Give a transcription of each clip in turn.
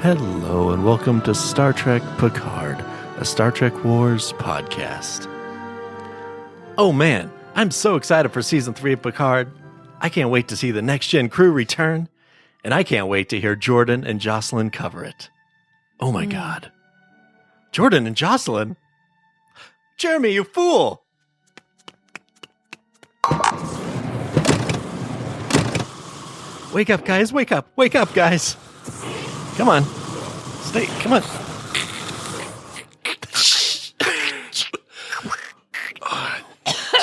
Hello and welcome to Star Trek Picard, a Star Trek Wars podcast. Oh man, I'm so excited for Season 3 of Picard. I can't wait to see the next-gen crew return, and I can't wait to hear Jordan and Joselyn cover it. Oh my god. Jordan and Joselyn? Jeremy, you fool! Wake up, guys, wake up, guys. Come on. Stay, come on.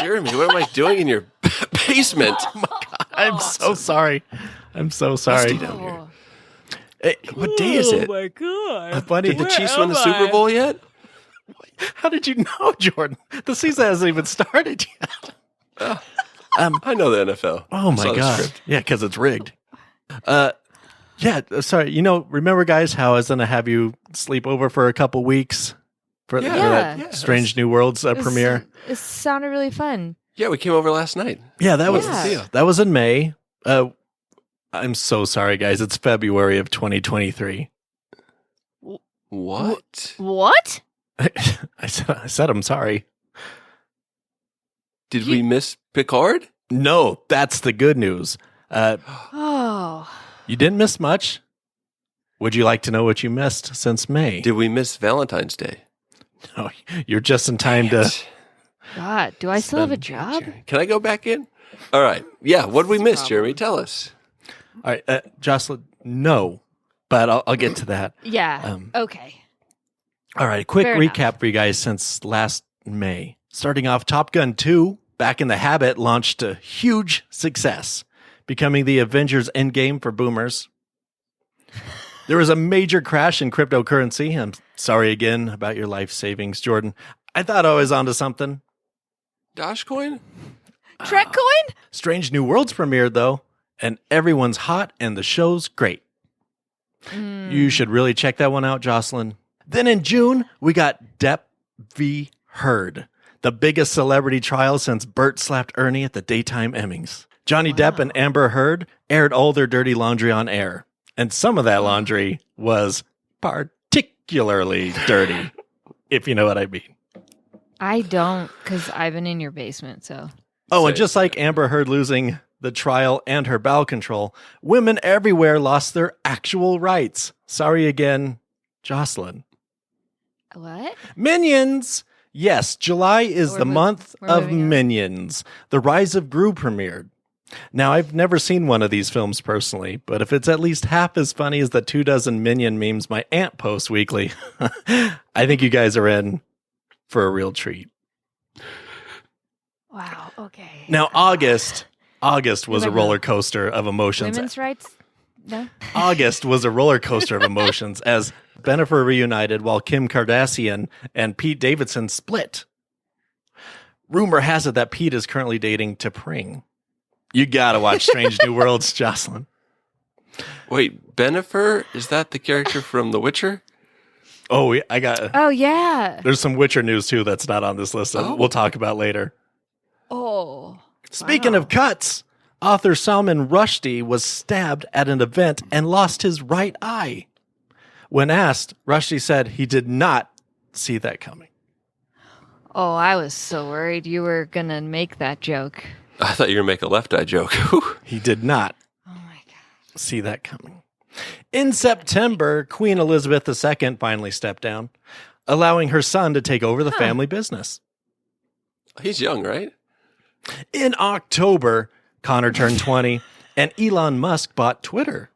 Jeremy, what am I doing in your basement? Oh my god, I'm so sorry. I'm so sorry. Down here. Hey, what day is it? Oh my god. Buddy, Did the Chiefs win the Super Bowl yet? How did you know, Jordan? The season hasn't even started yet. I know the NFL. Oh I saw my the god. script. Yeah, because it's rigged. Sorry. Remember, guys, how I was going to have you sleep over for a couple weeks for that Strange New Worlds premiere? It sounded really fun. Yeah, we came over last night. Yeah, that was in May. I'm so sorry, guys. It's February of 2023. What? What? I said I'm sorry. Did we miss Picard? No, that's the good news. Oh. You didn't miss much. Would you like to know what you missed since May? Did we miss Valentine's Day? No, you're just in time to... God, do I still have a job? Can I go back in? All right. Yeah, what did we miss, Jeremy? Tell us. All right, Jocelyn, no, but I'll get to that. Yeah. Okay. All right, quick Fair recap enough. for you guys since last May. Starting off, Top Gun 2, Back in the Habit, launched a huge success, becoming the Avengers Endgame for boomers. There was a major crash in cryptocurrency. I'm sorry again about your life savings, Jordan. I thought I was onto something. Dogecoin? Trek coin? Strange New Worlds premiered, though, and everyone's hot and the show's great. You should really check that one out, Jocelyn. Then in June, we got Depp v. Heard, the biggest celebrity trial since Bert slapped Ernie at the daytime Emmys. Johnny Depp and Amber Heard aired all their dirty laundry on air, and some of that laundry was particularly dirty, if you know what I mean. I don't, because I've been in your basement, so. Oh, and just like Amber Heard losing the trial and her bowel control, women everywhere lost their actual rights. Sorry again, Jocelyn. What? Minions! Yes, July is the month of moving on. Minions. The Rise of Gru premiered. Now, I've never seen one of these films personally, but if it's at least half as funny as the 24 Minion memes my aunt posts weekly, I think you guys are in for a real treat. Wow, okay. Now, August was a Remember roller coaster of emotions. Women's rights? No? August was a roller coaster of emotions as Bennifer reunited while Kim Kardashian and Pete Davidson split. Rumor has it that Pete is currently dating T'Pring. You gotta watch Strange New Worlds, Jocelyn. Wait, Bennifer? Is that the character from The Witcher? Oh, Oh, yeah. there's some Witcher news too that's not on this list that we'll talk about later. Oh. Speaking wow. of cuts, author Salman Rushdie was stabbed at an event and lost his right eye. When asked, Rushdie said he did not see that coming. Oh, I was so worried you were going to make that joke. I thought you were going to make a left eye joke. He did not Oh, my God. see that coming. In September, Queen Elizabeth II finally stepped down, allowing her son to take over the family business. He's young, right? In October, Connor turned 20, and Elon Musk bought Twitter.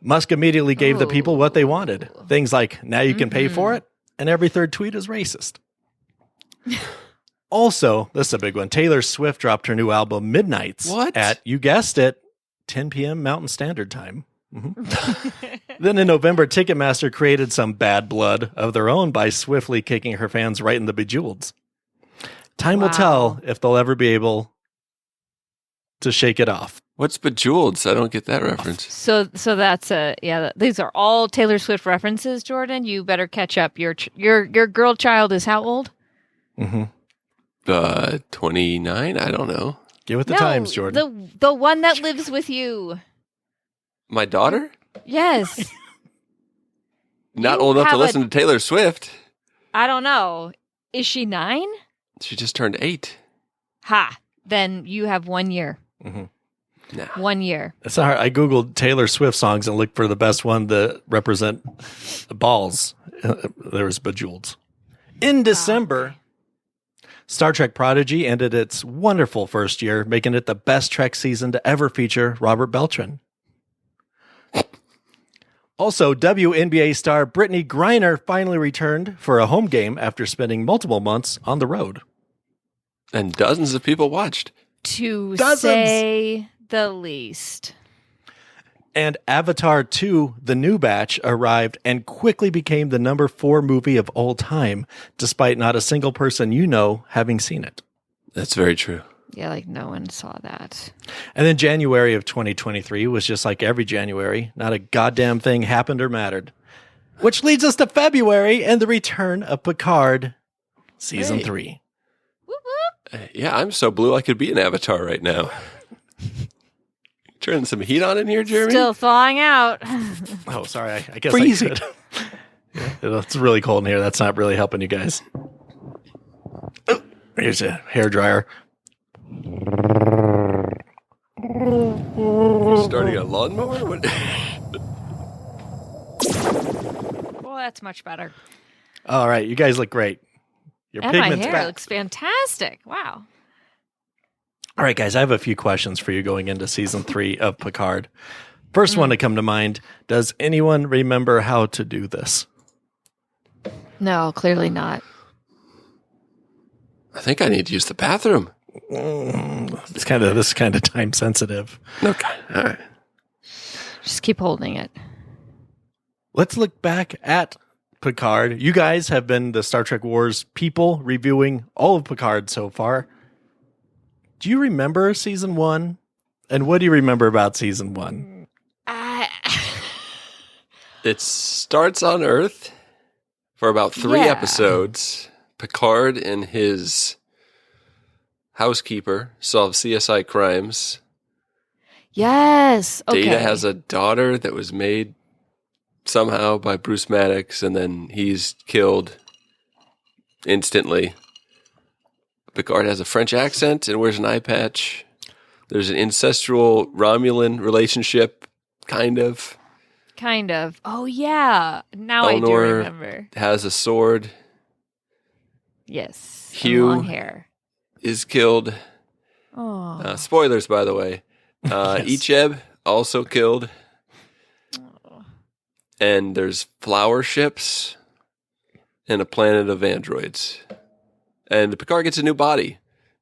Musk immediately gave the people what they wanted. Things like, now you can pay for it, and every third tweet is racist. Also, this is a big one, Taylor Swift dropped her new album, Midnights, at, you guessed it, 10 p.m. Mountain Standard Time. Then in November, Ticketmaster created some bad blood of their own by swiftly kicking her fans right in the bejeweleds. Time will tell if they'll ever be able to shake it off. What's Bejeweled? I don't get that reference. So that's these are all Taylor Swift references, Jordan. You better catch up. Your girl child is how old? 29? I don't know. Get with the times, Jordan. The one that lives with you. My daughter? Yes. Not You old enough to have listen to Taylor Swift. I don't know. Is she 9? She just turned 8. Ha. Then you have 1 year. Mm-hmm. No. 1 year. It's not hard. I Googled Taylor Swift songs and looked for the best one that represent balls. There was Bejeweled. In December, Star Trek Prodigy ended its wonderful first year, making it the best Trek season to ever feature Robert Beltran. Also, WNBA star Brittany Griner finally returned for a home game after spending multiple months on the road. And dozens of people watched. To Dozens. say the least. And Avatar 2, The New Batch, arrived and quickly became the number 4 movie of all time, despite not a single person you know having seen it. That's very true. Yeah, like no one saw that. And then January of 2023 was just like every January. Not a goddamn thing happened or mattered. Which leads us to February and the return of Picard, Season 3. Whoop, whoop. Yeah, I'm so blue I could be an Avatar right now. Turning some heat on in here, Jeremy? Still thawing out. Oh, sorry. I guess Freezing. I could. Yeah, it's really cold in here. That's not really helping you guys. Oh, here's a hairdryer. You're starting a lawnmower? What? Well, that's much better. All right. You guys look great. Your And my pigment's hair back. looks fantastic. Wow. All right, guys, I have a few questions for you going into Season 3 of Picard. First one to come to mind, does anyone remember how to do this? No, clearly not. I think I need to use the bathroom. This is kind of time sensitive. Okay. All right. Just keep holding it. Let's look back at Picard. You guys have been the Star Trek Wars people reviewing all of Picard so far. Do you remember Season 1? And what do you remember about Season 1? It starts on Earth for about 3 Yeah. episodes. Picard and his housekeeper solve CSI crimes. Yes. Okay. Data has a daughter that was made somehow by Bruce Maddox, and then he's killed instantly. Picard has a French accent and wears an eye patch. There's an incestual Romulan relationship, kind of. Kind of. Oh, yeah. Now I do Eleanor remember. has a sword, Yes. and Hugh. long hair. is killed. Oh. Spoilers, by the way. Yes. Icheb also killed. Oh. And there's flower ships and a planet of androids. And Picard gets a new body,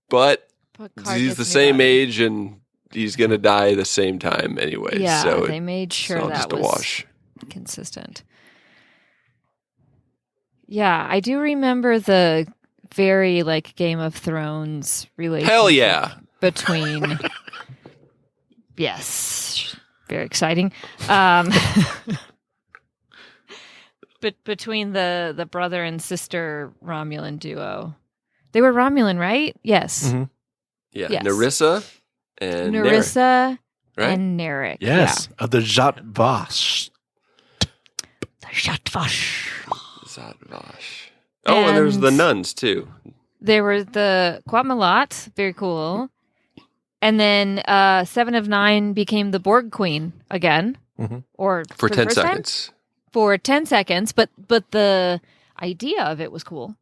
but Picard he's gets the me same right. age and he's going to die the same time anyway. Yeah, so they made sure it's all that just a was wash. consistent. Yeah, I do remember the very like Game of Thrones relationship. Hell yeah. Between yes, very exciting. But between the brother and sister Romulan duo, they were Romulan, right? Yes, Mhm. Yeah. Yes. Narissa and Narek, Narissa right? and Narek. Yes, of the Jat Vash. Yeah. The Shatvash. Zadvash. Oh, and there's the And- nuns too. There were the Quatmalat, very cool. And then 7 of 9 became the Borg Queen again, Mhm. or For the 10 first time? seconds. For 10 seconds, but the idea of it was cool.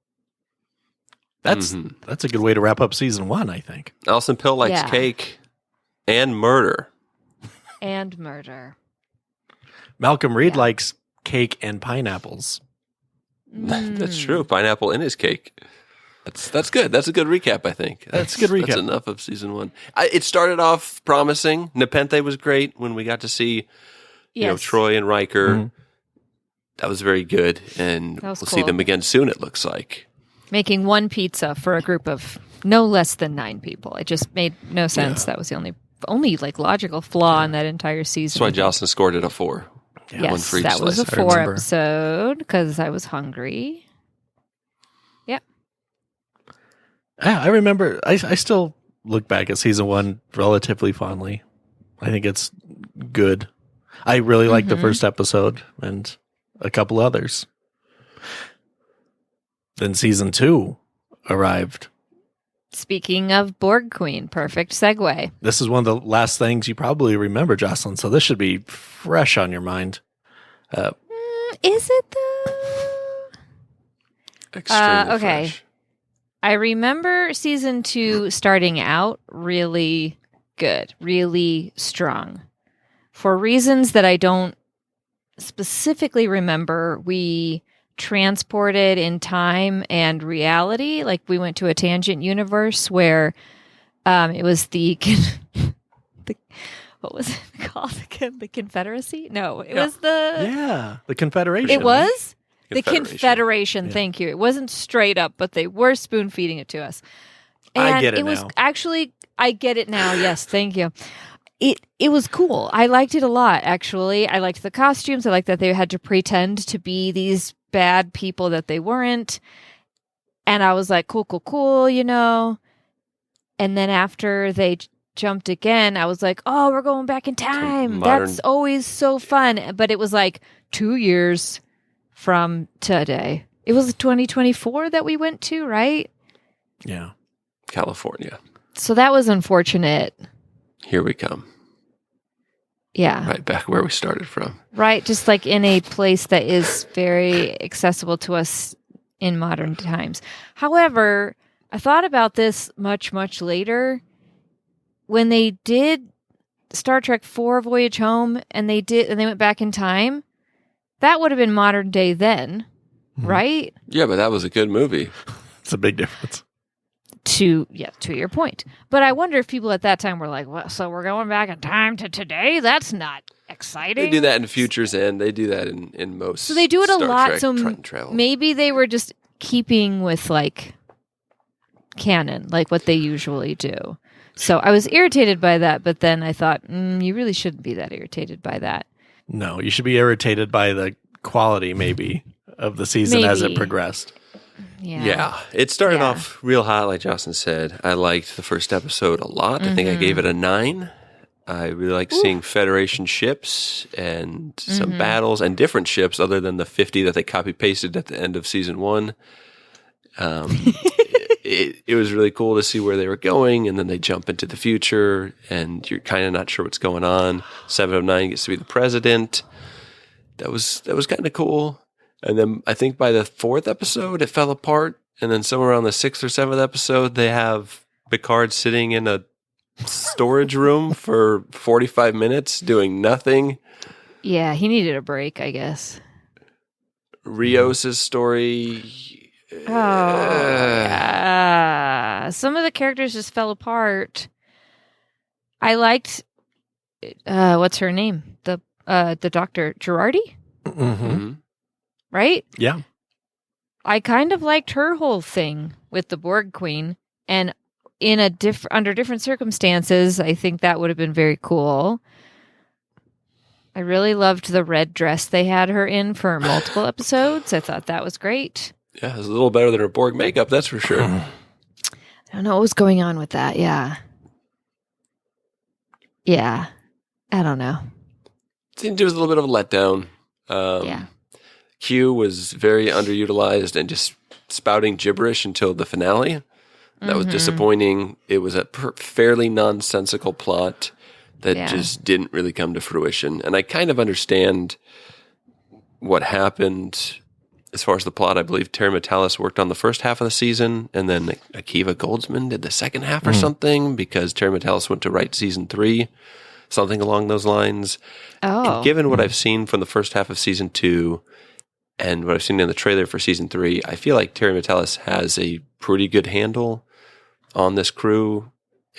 That's a good way to wrap up Season 1, I think. Alison Pill likes Yeah. cake and murder. And murder. Malcolm Reed Yeah. likes cake and pineapples. That's true. Pineapple in his cake. That's good. That's a good recap, I think. That's a good recap. That's enough of Season 1. It started off promising. Nepenthe was great when we got to see Yes. Troy and Riker. Mhm. That was very good. And That we'll was see cool. them again soon, it looks like. Making one pizza for a group of no less than 9 people. It just made no sense. That was the only like logical flaw in that entire season. That's why Jocelyn scored it a 4. Yeah, one Yes, for each that was a slice, I 4 remember. episode because I was hungry. Yeah, I remember. I still look back at Season 1 relatively fondly. I think it's good. I really liked the first episode, and a couple others. Then season 2 arrived. Speaking of Borg Queen, perfect segue. This is one of the last things you probably remember, Jocelyn, so this should be fresh on your mind. Is it though? Extremely okay. fresh. I remember season 2 starting out really good, really strong. For reasons that I don't specifically remember, we transported in time and reality. Like we went to a tangent universe where it was the what was it called? The Confederacy? No, it was the Confederation. It was the Confederation. Confederation. Yeah. Thank you. It wasn't straight up, but they were spoon feeding it to us. And I get it was now. actually, I get it now. Yes, thank you. It was cool. I liked it a lot, actually. I liked the costumes. I liked that they had to pretend to be these bad people that they weren't. And I was like, cool, you know. And then after they jumped again, I was like, oh, we're going back in time. That's always so fun. But it was like 2 years from today. It was 2024 that we went to, right? Yeah. California. So that was unfortunate. Here we come. Yeah. Right back where we started from. Right. Just like in a place that is very accessible to us in modern times. However, I thought about this much, much later. When they did Star Trek IV Voyage Home and they went back in time, that would have been modern day then, right? Yeah, but that was a good movie. It's a big difference. To your point. But I wonder if people at that time were like, well, so we're going back in time to today? That's not exciting. They do that in Future's End. They do that in most. So they do it a Star lot. Trek So time travel. maybe they were just keeping with like canon, like what they usually do. So I was irritated by that, but then I thought, you really shouldn't be that irritated by that. No, you should be irritated by the quality, maybe, of the season as it Maybe. progressed. Yeah, it started Yeah. off real hot, like Jocelyn said. I liked the first episode a lot. I think I gave it a 9. I really like seeing Federation ships and some battles and different ships other than the 50 that they copy pasted at the end of season 1. It was really cool to see where they were going, and then they jump into the future, and you're kind of not sure what's going on. 709 gets to be the president. That was kind of cool. And then I think by the 4th episode, it fell apart. And then somewhere around the 6th or 7th episode, they have Picard sitting in a storage room for 45 minutes doing nothing. Yeah, he needed a break, I guess. Rios' story. Some of the characters just fell apart. I liked what's her name? The Dr. Girardi, Mm-hmm. right? Yeah. I kind of liked her whole thing with the Borg Queen, and in under different circumstances, I think that would have been very cool. I really loved the red dress they had her in for multiple episodes. I thought that was great. Yeah, it was a little better than her Borg makeup, that's for sure. I don't know what was going on with that. Yeah. I don't know. Seemed it was a little bit of a letdown. Yeah. Q was very underutilized and just spouting gibberish until the finale. That was disappointing. It was a fairly nonsensical plot that just didn't really come to fruition. And I kind of understand what happened as far as the plot. I believe Terry Matalas worked on the first half of the season, and then Akiva Goldsman did the second half or something, because Terry Matalas went to write season 3, something along those lines. Oh. And given what I've seen from the first half of season 2 and what I've seen in the trailer for season 3, I feel like Terry Matalas has a pretty good handle on this crew,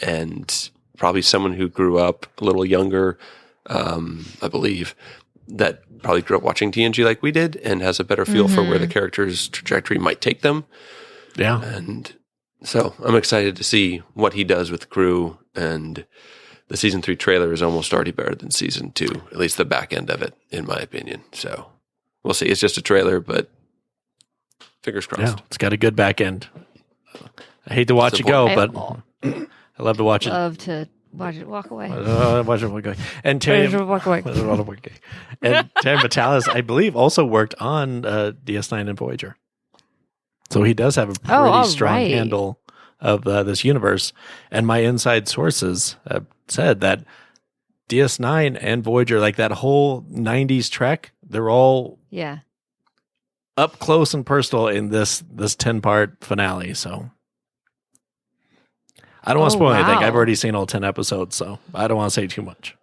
and probably someone who grew up a little younger, I believe, that probably grew up watching TNG like we did and has a better feel for where the character's trajectory might take them. Yeah. And so I'm excited to see what he does with the crew, and the season 3 trailer is almost already better than season 2, at least the back end of it, in my opinion. So we'll see. It's just a trailer, but fingers crossed. Yeah. It's got a good back end. I hate to watch it go, but I love to watch it. Love to Watch it walk away. Watch it walk away. And Terry, Walk away. and Terry Matalas, I believe, also worked on DS9 and Voyager. So he does have a pretty strong handle of this universe. And my inside sources have said that DS9 and Voyager, like that whole 90s Trek, they're all up close and personal in this 10-part finale. So I don't want to spoil anything. I've already seen all 10 episodes, so I don't want to say too much.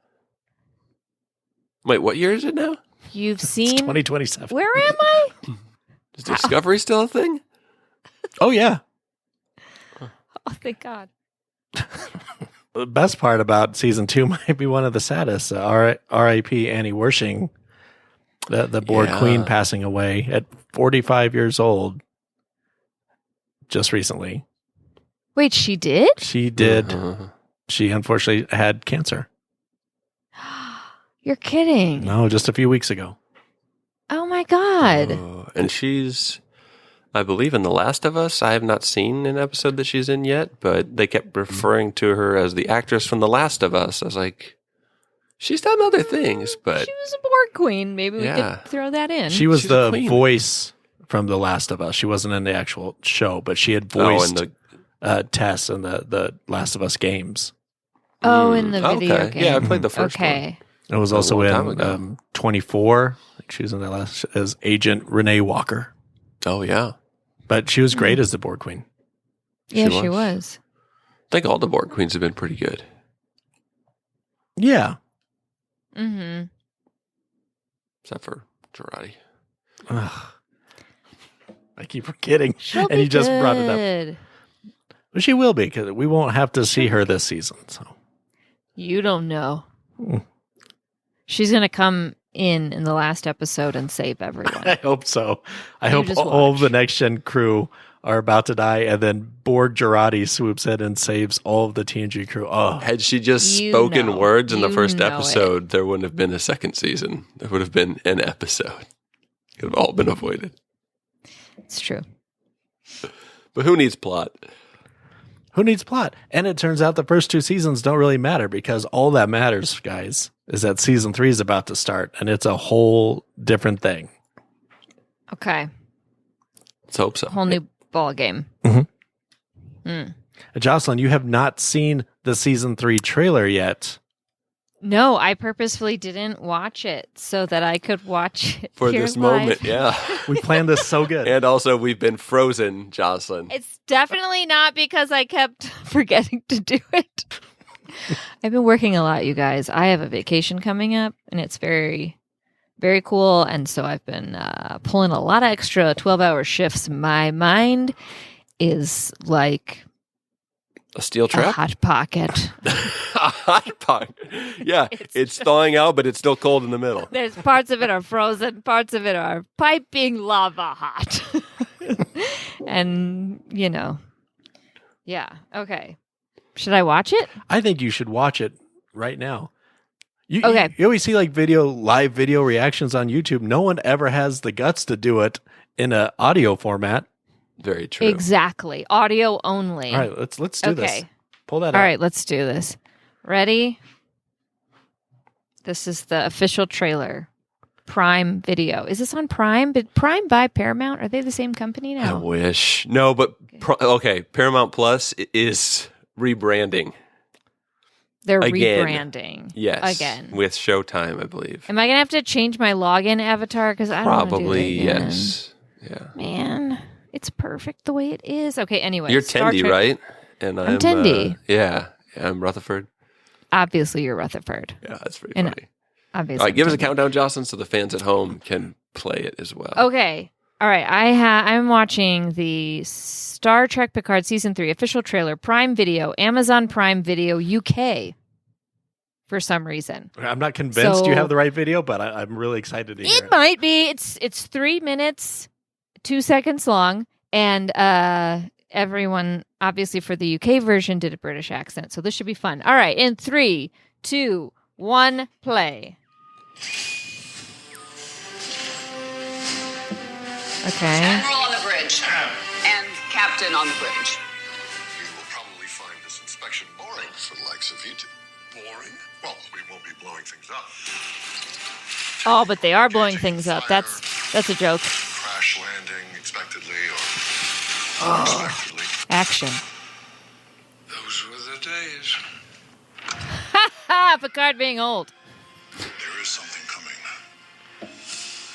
Wait, what year is it now? You've seen... It's 2027. Where am I? Is Discovery still a thing? Oh, yeah. Oh, thank God. The best part about season 2 might be one of the saddest. R.I.P. Annie Wershing, the Borg Queen, passing away at 45 years old just recently. Wait, she did? She did. She unfortunately had cancer. You're kidding. No, just a few weeks ago. Oh, my God. And she's, I believe, in The Last of Us. I have not seen an episode that she's in yet, but they kept referring to her as the actress from The Last of Us. I was like, she's done other things, but... She was a Borg Queen. Maybe we could throw that in. She was the voice from The Last of Us. She wasn't in the actual show, but she had voiced Tess in the Last of Us games. Oh, in the video game. Yeah, I played the first one. Okay. It was also in 24. Like she was in that last as Agent Renee Walker. Oh, yeah. But she was great as the Borg Queen. Yeah, she was. I think all the Borg Queens have been pretty good. Yeah. Mm-hmm. Except for Girardi. I keep forgetting. And you just brought it up. Well, she will be, because we won't have to see her this season. So you don't know. She's going to come in the last episode and save everyone. I hope so. I hope all of the Next Gen crew are about to die, and then Borg Girardi swoops in and saves all of the TNG crew. Oh, had she just spoken words in the first episode, there wouldn't have been a second season. There would have been an episode. It would have all been avoided. It's true. But who needs plot? Who needs plot? And it turns out the first 2 seasons don't really matter, because all that matters, guys, is that season 3 is about to start, and it's a whole different thing. Okay. Let's hope so. Whole new ball game. Jocelyn, you have not seen the season 3 trailer yet. No, I purposefully didn't watch it so that I could watch it for this moment. Yeah. We planned this so good. And also, we've been frozen, Jocelyn. It's definitely not because I kept forgetting to do it. I've been working a lot, you guys. I have a vacation coming up, and it's very, very cool. And so I've been pulling a lot of extra 12-hour shifts. My mind is like a steel trap? A hot pocket. A hot pocket. Yeah, it's thawing out, but it's still cold in the middle. There's parts of it are frozen, parts of it are piping lava hot. And, yeah, okay. Should I watch it? I think you should watch it right now. Okay. You always see like live video reactions on YouTube. No one ever has the guts to do it in an audio format. Very true. Exactly. Audio only. All right, let's do this. Pull that out. All right, let's do this. Ready? This is the official trailer. Prime Video. Is this on Prime? But Prime by Paramount? Are they the same company now? I wish. No, but Paramount Plus is rebranding. They're again. rebranding. Yes. Again. With Showtime, I believe. Am I going to have to change my login avatar? Because I don't want to do Probably, it again. yes. Yeah. Man, it's perfect the way it is. Okay, anyway. You're Tendi, right? And I'm Tendi. Yeah, I'm Rutherford. Obviously, you're Rutherford. Yeah, that's pretty And funny. Obviously. All right, give us a countdown, Jocelyn, so the fans at home can play it as well. Okay. All right. I'm watching the Star Trek Picard Season 3 official trailer, Prime Video, Amazon Prime Video UK, for some reason. I'm not convinced you have the right video, but I'm really excited to hear it. It might be. It's 3 minutes, 2 seconds long, and everyone, obviously for the UK version, did a British accent, so this should be fun. All right. In 3, 2, 1, play. Okay. Admiral on the bridge and Captain on the bridge. You will probably find this inspection boring for the likes of you two. Boring? Well, we won't be blowing things up. Oh, but they are blowing things up. That's a joke. Crash landing expectedly or unexpectedly. Action. Those were the days. Ha! Picard being old. There is something coming.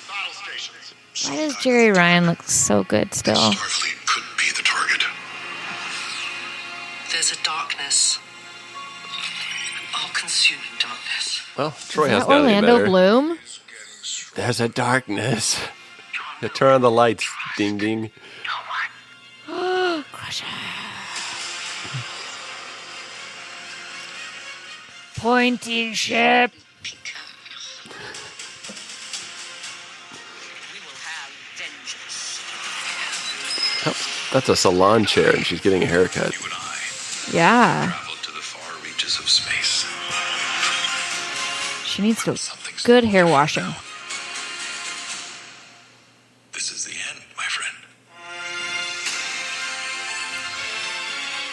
Battle stations. Why does Jerry Ryan look so good still? Starfleet could be the target. There's a darkness. An all-consuming darkness. Well, Troy Is has that got to be Orlando better. Bloom? There's a darkness. Yeah, turn on the lights. Ding, ding. Crusher. Pointy ship. We will have vengeance. Oh, that's a salon chair, and she's getting a haircut. You and I Yeah. traveled to the far reaches of space. She needs to good hair washing. This is the end, my friend.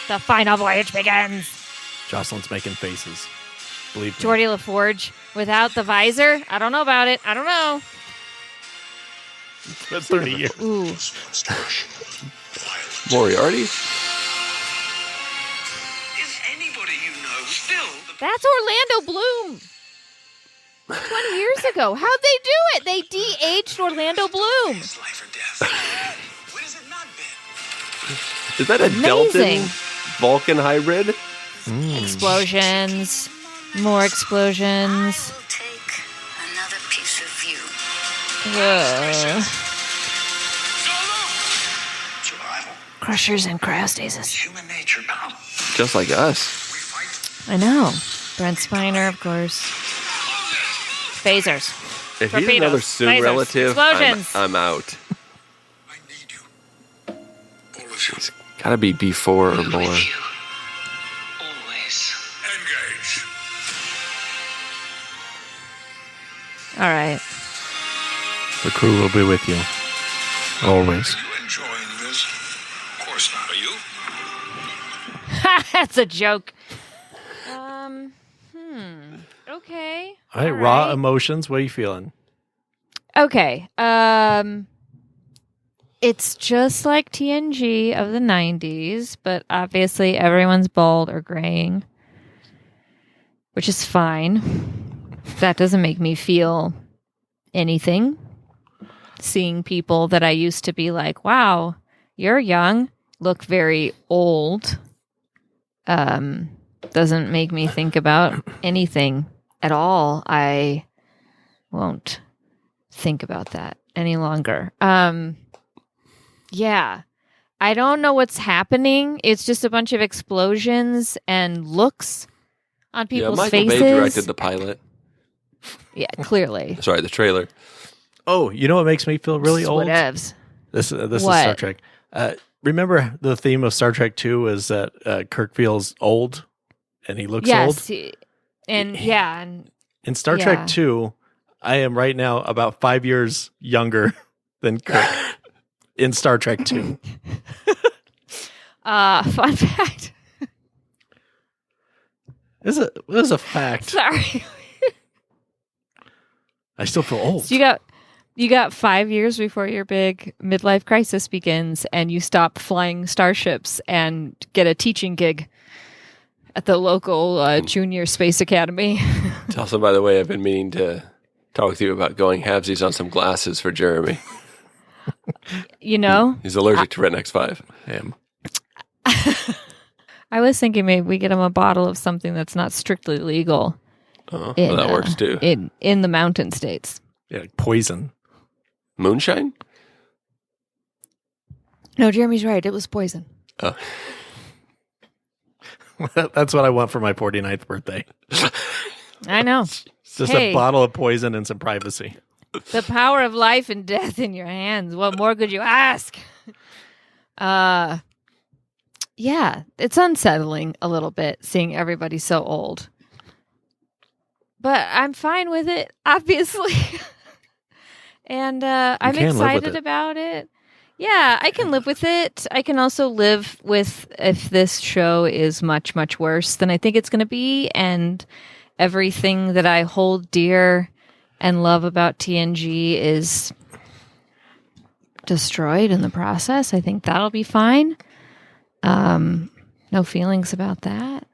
The final voyage begins. Jocelyn's making faces. Believe me. Geordie LaForge without the visor? I don't know about it. I don't know. That's 30 years. Ooh. Moriarty? Is anybody you know still the That's Orlando Bloom. 20 years ago. How'd they do it? They de-aged Orlando Bloom. life or death? When has it not been? Is that a Amazing. Delton Vulcan hybrid? Explosions. More explosions. I'll take another piece of you. Survival. Crushers and cryostasis. Human nature, pal. Just like us. We fight. I know. Brent Spiner, of course. Phasers. If he's Torpedoes, another Soon lasers, relative, explosions. I'm out. I need you. All of you. It's gotta be B4 or With more. you. Always. Engage. All right. The crew will be with you. Always. Are you enjoying this? Of course not. Are you? That's a joke. Okay. All right, raw emotions. What are you feeling? Okay. It's just like TNG of the 90s, but obviously everyone's bald or graying, which is fine. That doesn't make me feel anything. Seeing people that I used to be like, wow, you're young, look very old, doesn't make me think about anything at all. I won't think about that any longer. Yeah. I don't know what's happening. It's just a bunch of explosions and looks on Yeah, people's Michael faces. Bay directed the pilot. Yeah, clearly. Sorry, the trailer. Oh, you know what makes me feel really old? Whatevs. This is What? Star Trek. Remember the theme of Star Trek 2 is that Kirk feels old and he looks old? Yes. And yeah, and In Star Yeah. Trek 2, I am right now about 5 years younger than Kirk in Star Trek 2. fun fact. This is a fact. Sorry. I still feel old. So you got 5 years before your big midlife crisis begins, and you stop flying starships and get a teaching gig at the local junior space academy. It's also, by the way, I've been meaning to talk with you about going halvesies on some glasses for Jeremy. You know, He's allergic to Rednex 5. Him. I was thinking maybe we get him a bottle of something that's not strictly legal. Oh, well, that works too. In the mountain states. Yeah, like poison. Moonshine? No, Jeremy's right. It was poison. Oh. That's what I want for my 49th birthday. I know. It's just Hey. a bottle of poison and some privacy. The power of life and death in your hands. What more could you ask? Yeah, it's unsettling a little bit seeing everybody so old. But I'm fine with it, obviously. And I'm can live with excited it. about it. Yeah, I can live with it. I can also live with if this show is much, much worse than I think it's going to be, and everything that I hold dear and love about TNG is destroyed in the process. I think that'll be fine. No feelings about that.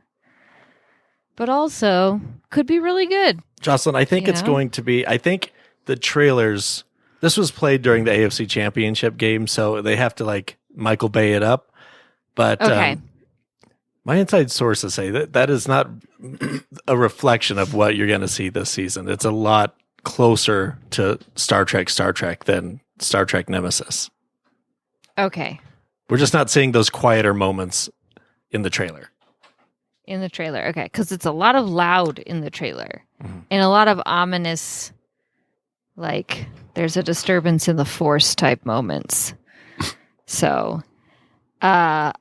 But also, could be really good. Jocelyn, I think You it's know? going to be, I think the trailers, this was played during the AFC Championship game, so they have to like Michael Bay it up. But Okay. my inside sources say that is not a reflection of what you're going to see this season. It's a lot closer to Star Trek than Star Trek Nemesis. Okay. We're just not seeing those quieter moments in the trailer. In the trailer. Okay. Because it's a lot of loud in the trailer and a lot of ominous, like, there's a disturbance in the force type moments. So, now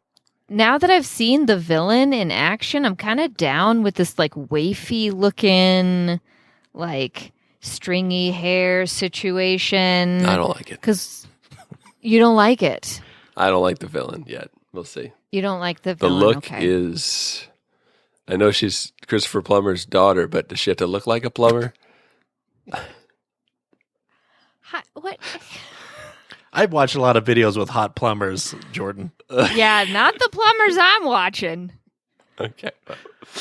that I've seen the villain in action, I'm kind of down with this, like, wafy looking, like, stringy hair situation. I don't like it. Because you don't like it. I don't like the villain yet. We'll see. You don't like the The villain. look okay. is. I know she's Christopher Plummer's daughter, but does she have to look like a plumber? What? I've watched a lot of videos with hot plumbers, Jordan. Yeah, not the plumbers I'm watching. Okay.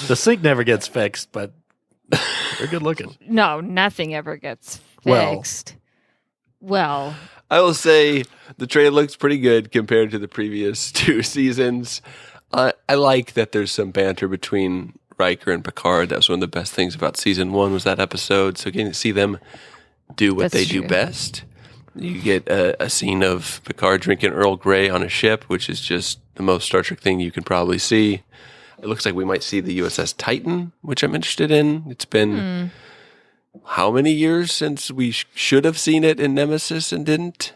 The sink never gets fixed, but they're good looking. No, nothing ever gets Well. fixed. Well, I will say the trailer looks pretty good compared to the previous 2 seasons. I like that there's some banter between Riker and Picard. That was one of the best things about season 1 was that episode. So getting to see them do what That's they do true. best. You get a scene of Picard drinking Earl Grey on a ship, which is just the most Star Trek thing you can probably see. It looks like we might see the USS Titan, which I'm interested in. It's been how many years since we should have seen it in Nemesis and didn't?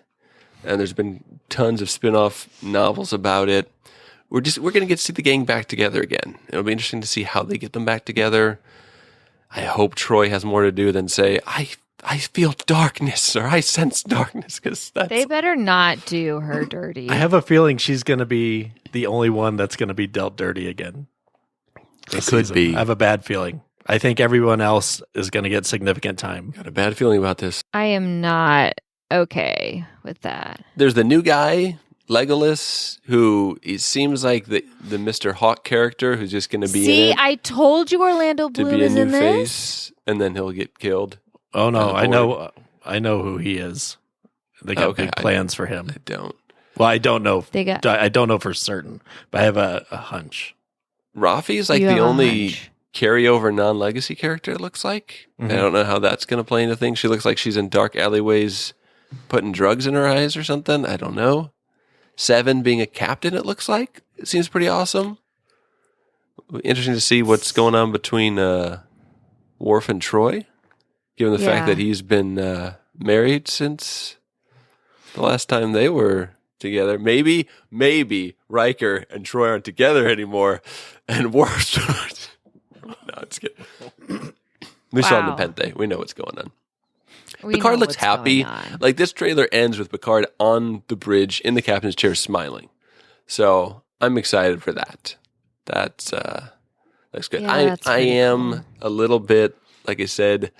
And there's been tons of spin-off novels about it. We're going to get to see the gang back together again. It'll be interesting to see how they get them back together. I hope Troy has more to do than say, I feel darkness or I sense darkness, because that's they better not do her dirty. I have a feeling she's going to be the only one that's going to be dealt dirty again. It could be. I have a bad feeling. I think everyone else is going to get significant time. Got a bad feeling about this. I am not okay with that. There's the new guy, Legolas, who it seems like the Mr. Hawk character who's just going to be See, in it I told you Orlando to Bloom be a is new in this. face, and then he'll get killed. Oh no, On the board. I know who he is. They got Okay, big plans for him. I don't. Well, I don't know. They got I don't know for certain, but I have a hunch. Rafi's like You the have a only hunch. carryover non-legacy character, it looks like. Mhm. I don't know how that's going to play into things. She looks like she's in dark alleyways putting drugs in her eyes or something. I don't know. Seven being a captain, it looks like. It seems pretty awesome. Interesting to see what's going on between Worf and Troy, given the fact Yeah. that he's been married since the last time they were together. Maybe Riker and Troy aren't together anymore, and Worf's... No, it's good. We saw Wow. Nepenthe. We know what's going on. we Picard know looks what's happy. going on. Like, this trailer ends with Picard on the bridge in the captain's chair smiling. So I'm excited for that. That's good. Yeah, that's I pretty am cool. a little bit, like I said,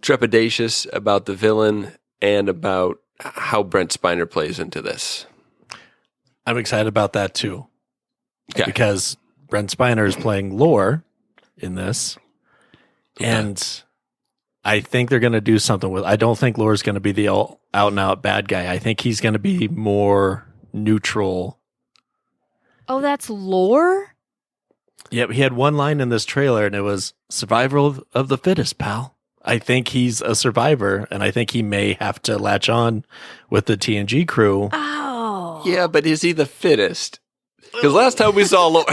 trepidatious about the villain and about how Brent Spiner plays into this. I'm excited about that too, Okay. because Brent Spiner is playing Lore in this, Okay. and I think they're going to do something with. I don't think Lore's going to be the out and out bad guy. I think he's going to be more neutral. Oh, that's lore? Yep, he had one line in this trailer, and it was "Survival of the fittest, pal." I think he's a survivor, and I think he may have to latch on with the TNG crew. Oh. Yeah, but is he the fittest? Because last time we saw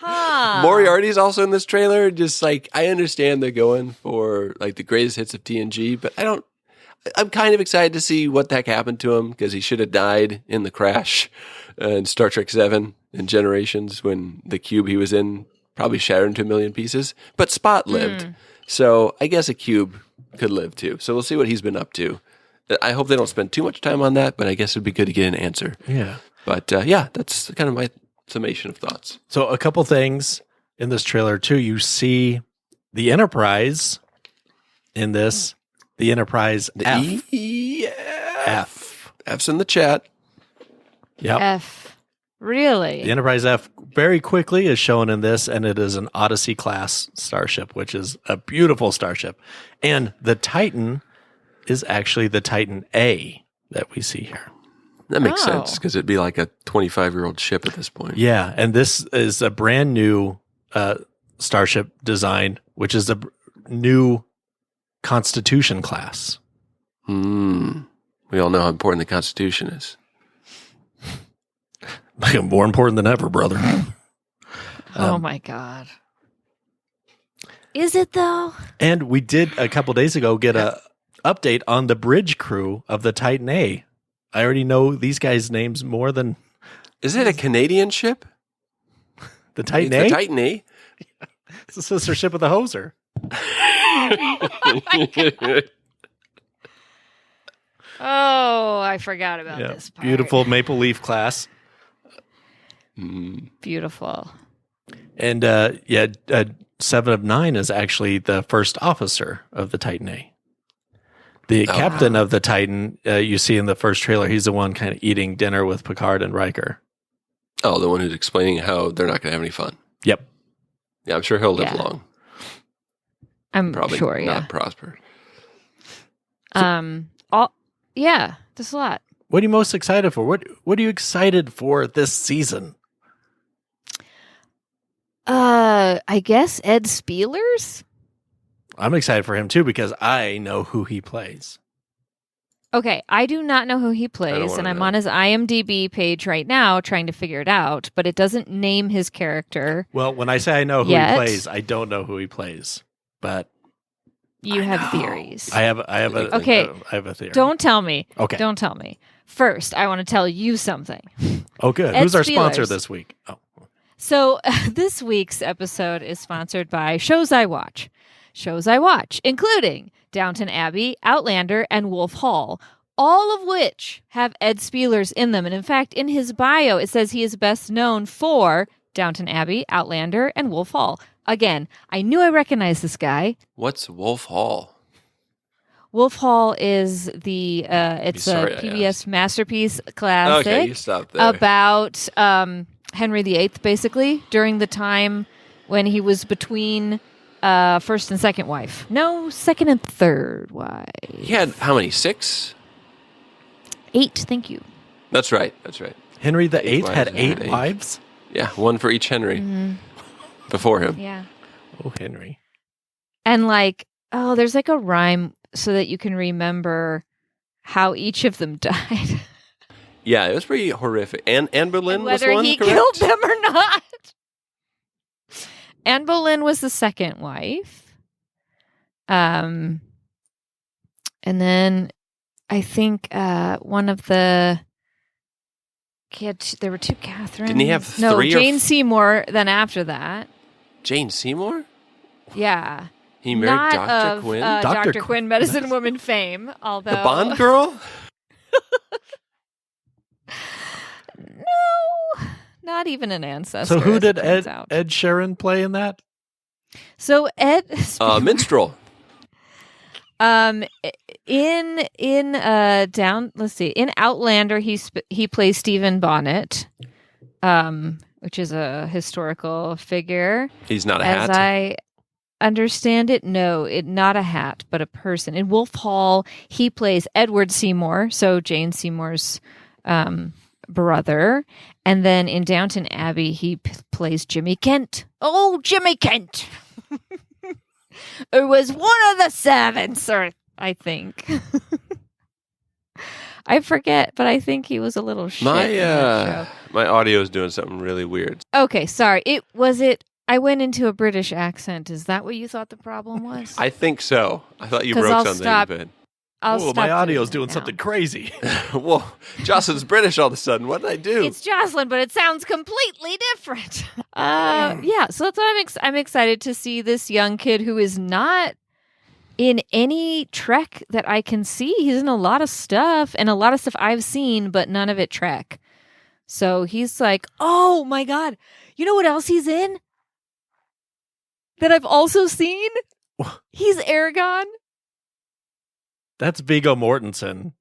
Huh. Moriarty's also in this trailer. Just like, I understand they're going for like the greatest hits of TNG, but I'm kind of excited to see what the heck happened to him, because he should have died in the crash in Star Trek 7 in Generations, when the cube he was in probably shattered into a million pieces, but Spot lived. So I guess a cube could live too. So we'll see what he's been up to. I hope they don't spend too much time on that, but I guess it'd be good to get an answer. Yeah. But yeah, that's kind of my summation of thoughts. So a couple things in this trailer too. You see the Enterprise in this. The Enterprise F. F. F's in the chat. Yep. F. Really? The Enterprise F very quickly is shown in this, and it is an Odyssey class starship, which is a beautiful starship. And the Titan is actually the Titan A that we see here. That makes sense because it'd be like a 25-year-old ship at this point. Yeah, and this is a brand new starship design, which is a new Constitution class. We all know how important the Constitution is. Like more important than ever, brother. Oh my God. Is it though? And we did a couple days ago get a update on the bridge crew of the Titan A. I already know these guys' names more than Is it a Canadian ship? the Titan It's A. the Titan A? It's the sister ship of the Hoser. Oh, I forgot about this part. Beautiful Maple Leaf class. Beautiful. And 7 of 9 is actually the first officer of the Titan A. The captain of the Titan, you see in the first trailer, he's the one kind of eating dinner with Picard and Riker. Oh, the one who's explaining how they're not going to have any fun. Yep. Yeah, I'm sure he'll live Yeah. long. I'm Probably sure, yeah. not prosper. Yeah, just a lot. What are you most excited for? What are you excited for this season? I guess Ed Spielers? I'm excited for him too because I know who he plays. Okay, I do not know who he plays, wanna and I'm know. on his IMDb page right now trying to figure it out, but it doesn't name his character. Well, when I say I know who Yet. he plays, I don't know who he plays, but You have theories. I have a Okay. I have a theory. Don't tell me. Okay. Don't tell me. First, I want to tell you something. Oh, good. Ed Who's our sponsor Spielers. this week? Oh, So this week's episode is sponsored by Shows I Watch. Shows I watch, including Downton Abbey, Outlander, and Wolf Hall, all of which have Ed Spielers in them. And in fact, in his bio, it says he is best known for Downton Abbey, Outlander, and Wolf Hall. Again, I knew I recognized this guy. What's Wolf Hall? Wolf Hall is the it's Sorry, a I PBS asked. masterpiece classic Okay, you stop there. about Henry VIII, basically during the time when he was between first and second wife. No, second and third wife. He had how many? 6? 8, thank you. That's right. That's right. Henry the Eighth wives, had yeah. 8 Eight. wives. Yeah, one for each Henry before him. Yeah. Oh, Henry. And there's like a rhyme so that you can remember how each of them died. Yeah, it was pretty horrific. And Anne Boleyn And was whether one, he correct? killed them or not. Anne Boleyn was the second wife. And then I think one of the kids, there were 2 Catherines. Didn't he have no, 3 or Jane Seymour then after that. Jane Seymour? Yeah. He married Not Dr. of, Quinn? Dr. Dr. Quinn, medicine woman fame, although... The Bond girl? No, not even an ancestor. So who as it did turns Ed out. Sheeran play in that? So Ed... Minstrel. In Outlander he plays Stephen Bonnet, which is a historical figure. He's not a As hat. I understand it, not a hat, but a person. In Wolf Hall, he plays Edward Seymour, so Jane Seymour's brother. And then in Downton Abbey, he plays Jimmy Kent. Oh, Jimmy Kent! It was one of the servants, I think. I forget, but I think he was a little shit in that show. My audio is doing something really weird. Okay, sorry. I went into a British accent. Is that what you thought the problem was? I think so. I thought you 'Cause broke I'll something, stop. but I'll Oh, stop my audio's doing doing it something now. crazy. well, Jocelyn's British all of a sudden. What did I do? It's Jocelyn, but it sounds completely different. Yeah, so that's what I'm excited to see this young kid who is not in any Trek that I can see. He's in a lot of stuff, and a lot of stuff I've seen, but none of it Trek. So he's like, oh my God. You know what else he's in? That I've also seen? He's Aragon. That's Viggo Mortensen.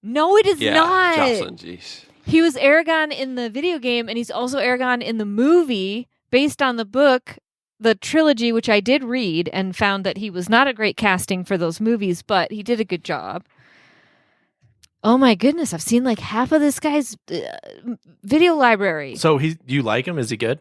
No, it is Yeah, not. Jocelyn, jeez. He was Aragon in the video game, and he's also Aragon in the movie based on the book, the trilogy, which I did read and found that he was not a great casting for those movies, but he did a good job. Oh my goodness, I've seen like half of this guy's video library. So you like him? Is he good?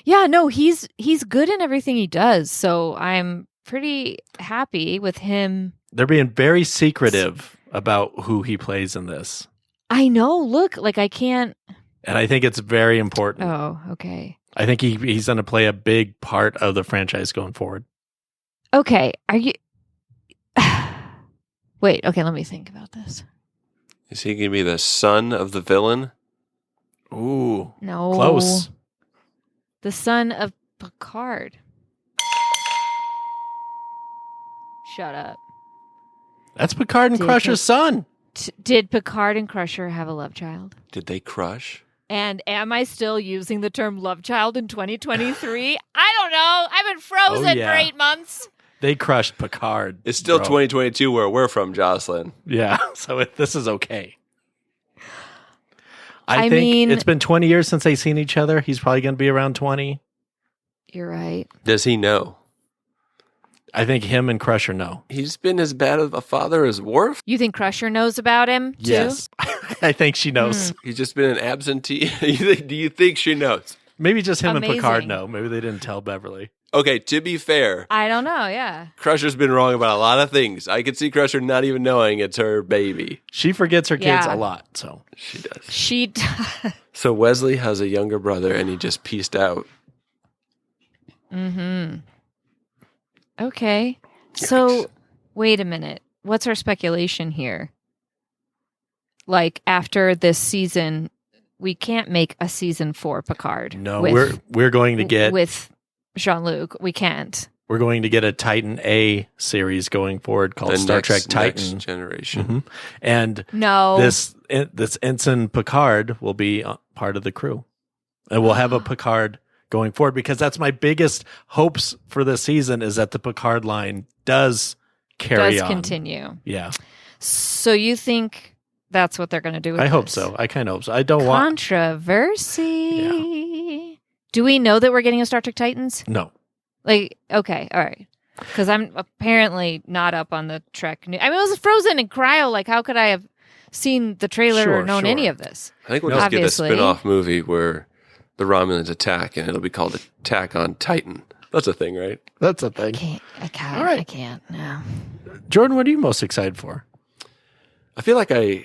Yeah, no, he's good in everything he does. So I'm pretty happy with him. They're being very secretive about who he plays in this. I know. Look, like I can't. And I think it's very important. Oh, okay. I think he's going to play a big part of the franchise going forward. Okay. Are you. Wait, okay, let me think about this. Is he going to be the son of the villain? Ooh. No. Close. The son of Picard. Shut up. That's Picard and Did Crusher's son. Did Picard and Crusher have a love child? Did they crush? And am I still using the term love child in 2023? I don't know. I've been frozen yeah. for 8 months. They crushed Picard. It's still bro. 2022 where we're from, Jocelyn. Yeah, so this is okay. I I think mean- it's been 20 years since they've seen each other. He's probably going to be around 20. You're right. Does he know? I think him and Crusher know. He's been as bad of a father as Worf. You think Crusher knows about him, too? Yes. I think she knows. He's just been an absentee. Do you think she knows? Maybe just him and Picard Amazing. know. Maybe they didn't tell Beverly. Okay, to be fair, I don't know, yeah. Crusher's been wrong about a lot of things. I could see Crusher not even knowing it's her baby. She forgets her kids Yeah. a lot, so. She does. She does. So Wesley has a younger brother and he just pieced out. Okay. So, wait a minute. What's our speculation here? Like, after this season, we can't make a season 4 Picard. No, with, we're going to get with Jean-Luc. We can't. we're going to get a Titan A series going forward called The Star Trek Titan. Next generation. Mhm. And No. this ensign Picard will be part of the crew. And we'll have a Picard going forward because that's my biggest hopes for this season is that the Picard line does carry does on. continue. Yeah. So you think that's what they're going to do with I hope this? so. I kind of hope so. I don't want Controversy. Do we know that we're getting a Star Trek Titans? no. Like, okay, all right. Because I'm apparently not up on the Trek news. I mean, it was frozen in cryo. Like, how could I have seen the trailer or Sure, known any sure. of this? I think we'll just Obviously. get a spin-off movie where the Romulans attack and it'll be called Attack on Titan. That's a thing, right? That's a thing. I can't. All right. I can't. No. Jordan, what are you most excited for? I feel like I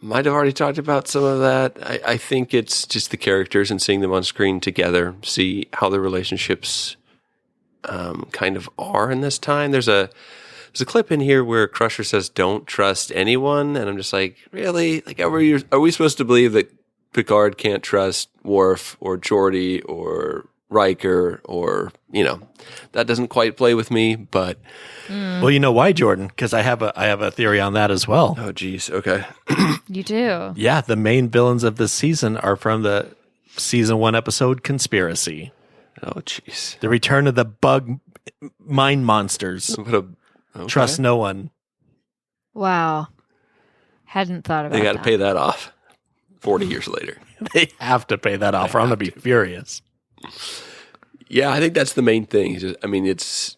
might have already talked about some of that. I think it's just the characters and seeing them on screen together, see how their relationships kind of are in this time. There's a clip in here where Crusher says, "Don't trust anyone," and I'm just like, really? Like, are we supposed to believe that Picard can't trust Worf or Geordi or Riker or that doesn't quite play with me, but Well, you know why, Jordan? Because I have a theory on that as well. oh geez, okay. You do. Yeah, the main villains of this season are from the season 1 episode Conspiracy. Oh jeez. The return of the bug mind monsters. Okay. Trust no one. Wow. Hadn't thought about They got to that. pay that off 40 years later. They have to pay that off or I'm going to be furious. Yeah, I think that's the main thing. It's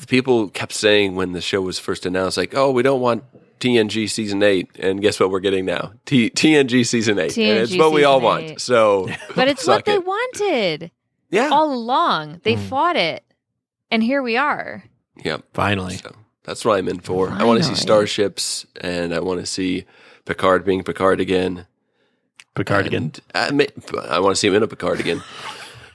people kept saying when the show was first announced, like, "Oh, we don't want TNG season 8," and guess what we're getting now? TNG season 8, and it's what we all season 8. want. So, But it's what suck they it. wanted Yeah, all along. They fought it. And here we are. yeah. Finally. So that's what I'm in for. I want to see Finally. starships, and I want to see Picard being Picard again. Picard again. And I want to see him in a Picard again.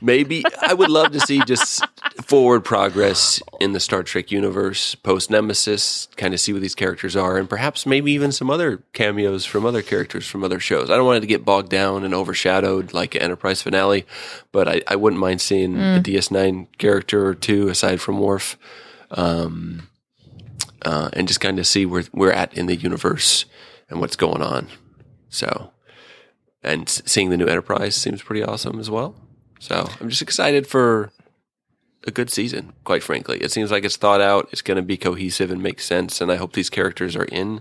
Maybe I would love to see just forward progress in the Star Trek universe post Nemesis, kind of see what these characters are, and perhaps maybe even some other cameos from other characters from other shows. I don't want it to get bogged down and overshadowed like an Enterprise finale, but I wouldn't mind seeing a DS9 character or two aside from Worf. and just kind of see where we're at in the universe and what's going on. So, and seeing the new Enterprise seems pretty awesome as well. So I'm just excited for a good season, quite frankly. It seems like it's thought out. It's going to be cohesive and make sense. And I hope these characters are in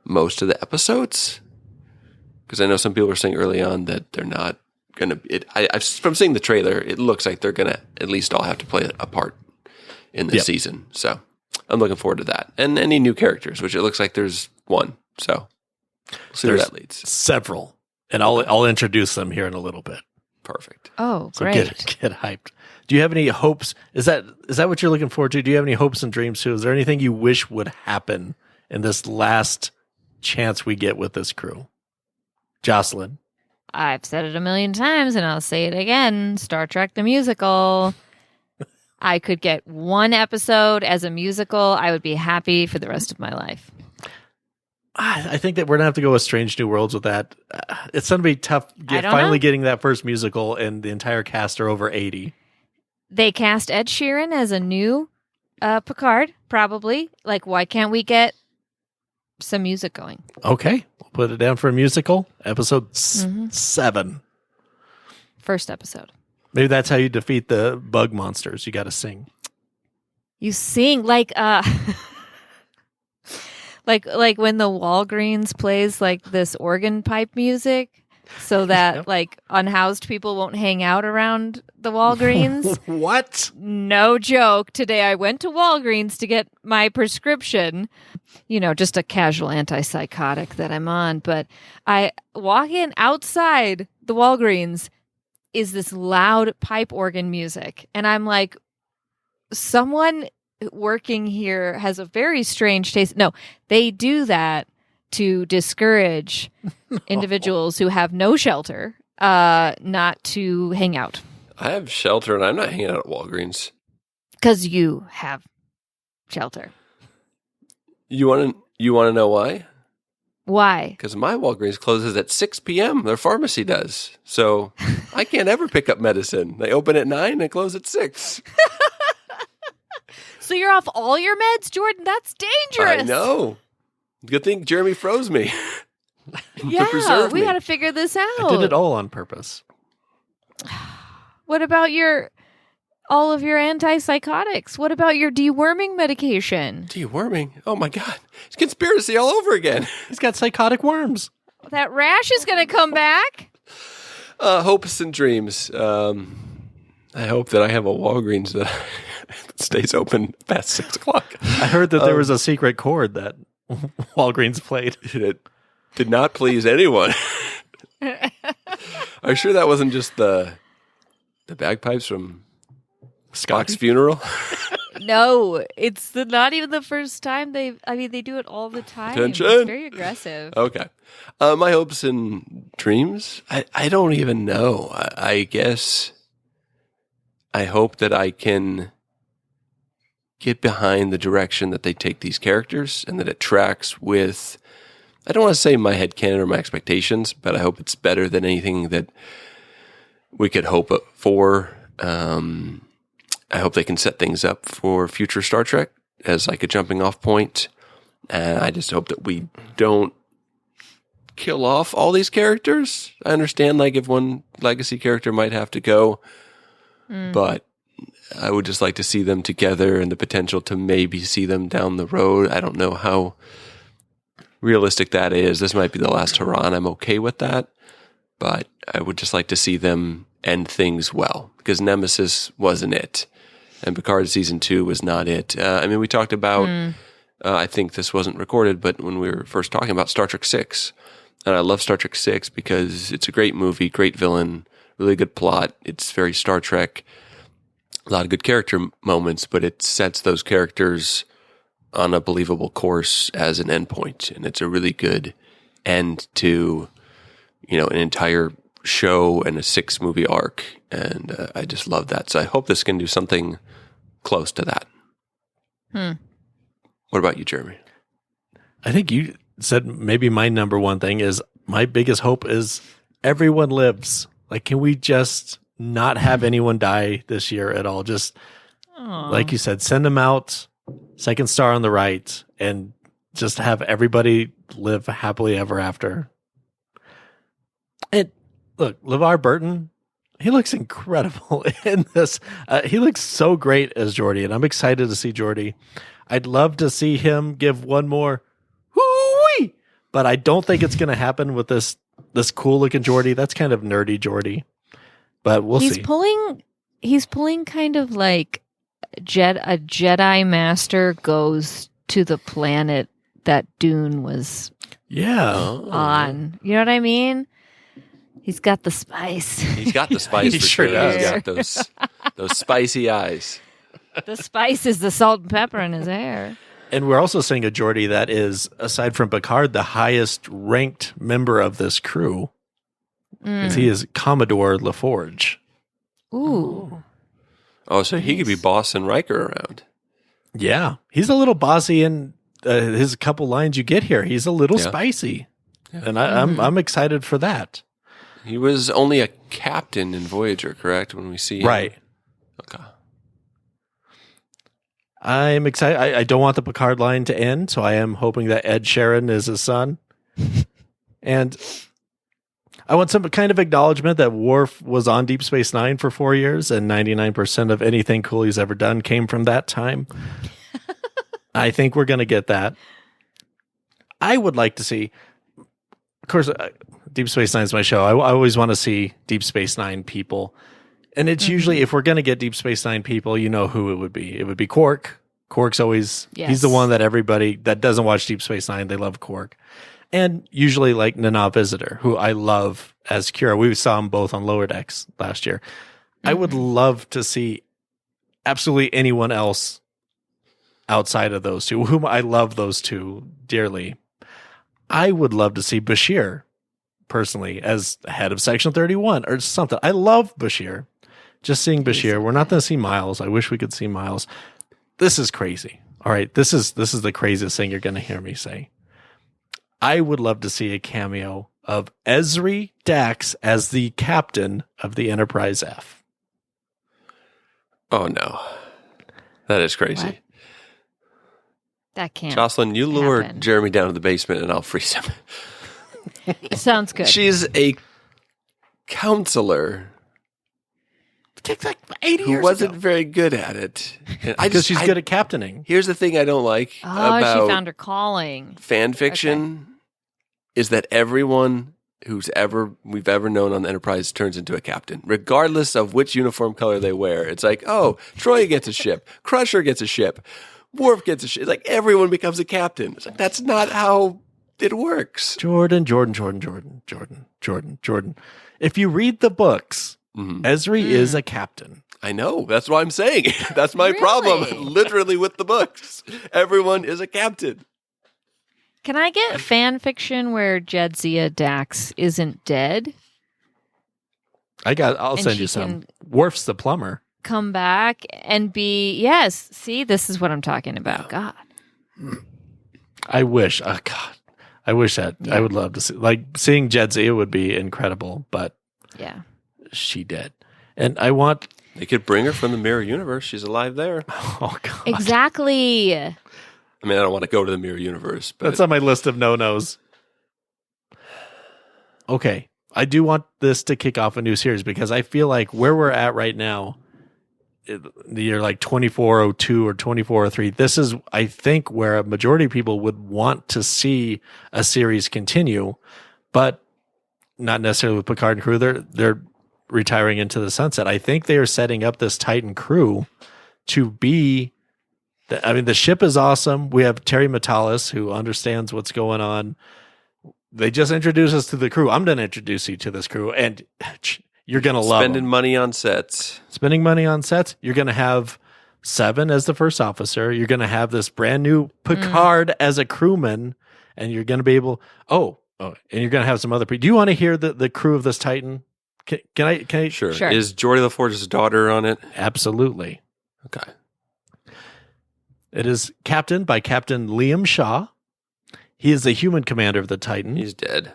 most of the episodes. Because I know some people were saying early on that they're not going to. From seeing the trailer, it looks like they're going to at least all have to play a part in this season. So I'm looking forward to that. And any new characters, which it looks like there's one. So we'll see where that leads. Several. And I'll introduce them here in a little bit. Perfect. Oh, So great. get hyped. Do you have any hopes? Is that what you're looking forward to? Do you have any hopes and dreams too? Is there anything you wish would happen in this last chance we get with this crew? Joselyn. I've said it a million times and I'll say it again. Star Trek the musical. I could get one episode as a musical. I would be happy for the rest of my life. I think that we're gonna have to go with Strange New Worlds with that. It's gonna be tough finally getting that first musical, and the entire cast are over 80. They cast Ed Sheeran as a new Picard, probably. Like, why can't we get some music going? Okay, we'll put it down for a musical. Episode 7. First episode. Maybe that's how you defeat the bug monsters. You got to sing. You sing like like when the Walgreens plays like this organ pipe music, so that like unhoused people won't hang out around the Walgreens. What? No joke. Today I went to Walgreens to get my prescription. You know, just a casual antipsychotic that I'm on. But I walk in outside the Walgreens is this loud pipe organ music. And I'm like, someone working here has a very strange taste. No, they do that to discourage individuals who have no shelter not to hang out. I have shelter and I'm not hanging out at Walgreens. Because you have shelter. You want to know why? Why? Because my Walgreens closes at 6 p.m. Their pharmacy does. So I can't ever pick up medicine. They open at 9 and close at 6. So you're off all your meds, Jordan? That's dangerous. I know. Good thing Jeremy froze me. Yeah, to preserve we me. got to figure this out. I did it all on purpose. What about all of your antipsychotics? What about your deworming medication? Deworming? Oh my God. It's conspiracy all over again. He's got psychotic worms. That rash is going to come back. Hopes and dreams. I hope that I have a Walgreens that stays open past 6 o'clock. I heard that there was a secret chord that Walgreens played. It did not please anyone. Are you sure that wasn't just the bagpipes from Spock's funeral? No, it's not even the first time they do it all the time. Attention. It's very aggressive. Okay. My hopes and dreams? I don't even know. I guess I hope that I can get behind the direction that they take these characters and that it tracks with, I don't want to say my headcanon or my expectations, but I hope it's better than anything that we could hope for. I hope they can set things up for future Star Trek as like a jumping off point. And I just hope that we don't kill off all these characters. I understand like if one legacy character might have to go, but I would just like to see them together and the potential to maybe see them down the road. I don't know how realistic that is. This might be the last hurrah, and I'm okay with that. But I would just like to see them end things well, because Nemesis wasn't it. And Picard Season 2 was not it. I mean, we talked about, I think this wasn't recorded, but when we were first talking about Star Trek 6, and I love Star Trek 6 because it's a great movie, great villain, really good plot. It's very Star Trek. A lot of good character moments, but it sets those characters on a believable course as an endpoint. And it's a really good end to, an entire show and a 6-movie arc. And I just love that. So I hope this can do something close to that. What about you, Jeremy? I think you said maybe my number one thing is my biggest hope is everyone lives. Like, can we just not have anyone die this year at all? Just Like you said, send him out, second star on the right, and just have everybody live happily ever after. And look, LeVar Burton, he looks incredible in this. He looks so great as Geordi, and I'm excited to see Geordi. I'd love to see him give one more hoo-wee, but I don't think it's going to happen with this cool looking Geordi. That's kind of nerdy Geordi, but we'll see. He's pulling kind of like a Jedi Master goes to the planet that Dune was on. You know what I mean? He's got the spice. He's got the spice He for sure sure. does. He's got those spicy eyes. The spice is the salt and pepper in his hair. And we're also seeing a Geordi that is, aside from Picard, the highest ranked member of this crew. He is Commodore LaForge. Ooh. Oh, so he could be bossing Riker around. Yeah, he's a little bossy in his couple lines you get here. He's a little spicy, and I'm excited for that. He was only a captain in Voyager, correct? When we see him? Right. Okay. I'm excited. I don't want the Picard line to end, so I am hoping that Ed Sheeran is his son. And I want some kind of acknowledgement that Worf was on Deep Space Nine for 4 years, and 99% of anything cool he's ever done came from that time. I think we're going to get that. I would like to see, of course, Deep Space Nine is my show. I always want to see Deep Space Nine people. And it's usually, if we're going to get Deep Space Nine people, you know who it would be. It would be Quark. Quark's always, he's the one that everybody that doesn't watch Deep Space Nine, they love Quark. And usually like Nana Visitor, who I love as Kira. We saw them both on Lower Decks last year. I would love to see absolutely anyone else outside of those two, whom I love those two dearly. I would love to see Bashir, personally, as head of Section 31 or something. I love Bashir. Just seeing Bashir. We're not going to see Miles. I wish we could see Miles. This is crazy. All right, this is the craziest thing you're going to hear me say. I would love to see a cameo of Ezri Dax as the captain of the Enterprise F. Oh, no. That is crazy. What? That can't. Jocelyn, you lure happen. Jeremy down to the basement and I'll freeze him. Sounds good. She's a counselor Like 80 who years wasn't ago. very good at it. And Because she's good at captaining. Here's the thing I don't like Oh, about she found her calling. fan fiction is that everyone we've ever known on the Enterprise turns into a captain, regardless of which uniform color they wear. It's like, oh, Troy gets a ship, Crusher gets a ship, Worf gets a ship. It's like everyone becomes a captain. It's like that's not how it works. Jordan. If you read the books, Ezri is a captain. I know. That's what I'm saying. That's my Really? problem. Literally with the books. Everyone is a captain. Can I get fan fiction where Jadzia Dax isn't dead? I'll And send she you some. can- Worf's the plumber. Come back and be, yes, see, this is what I'm talking about. God. I wish. Oh God. I wish that. I would love to see. Like seeing Jadzia would be incredible, but Yeah. she did. And I want. They could bring her from the mirror universe. She's alive there. Oh God. Exactly. I mean, I don't want to go to the mirror universe, but That's on my list of no-nos. Okay. I do want this to kick off a new series because I feel like where we're at right now, the year like 2402 or 2403, this is, I think, where a majority of people would want to see a series continue, but not necessarily with Picard and crew. They're retiring into the sunset. I think they are setting up this Titan crew to be. I mean, the ship is awesome. We have Terry Metalis, who understands what's going on. They just introduced us to the crew. I'm going to introduce you to this crew, and you're going to love spending them. money on sets. Spending money on sets. You're going to have Seven as the first officer. You're going to have this brand new Picard as a crewman, and you're going to be able. Oh, and you're going to have some other people. Do you want to hear the crew of this Titan? Can I? Sure. Sure. Is Geordi LaForge's daughter on it? Absolutely. Okay. It is captained by Captain Liam Shaw. He is the human commander of the Titan. He's dead.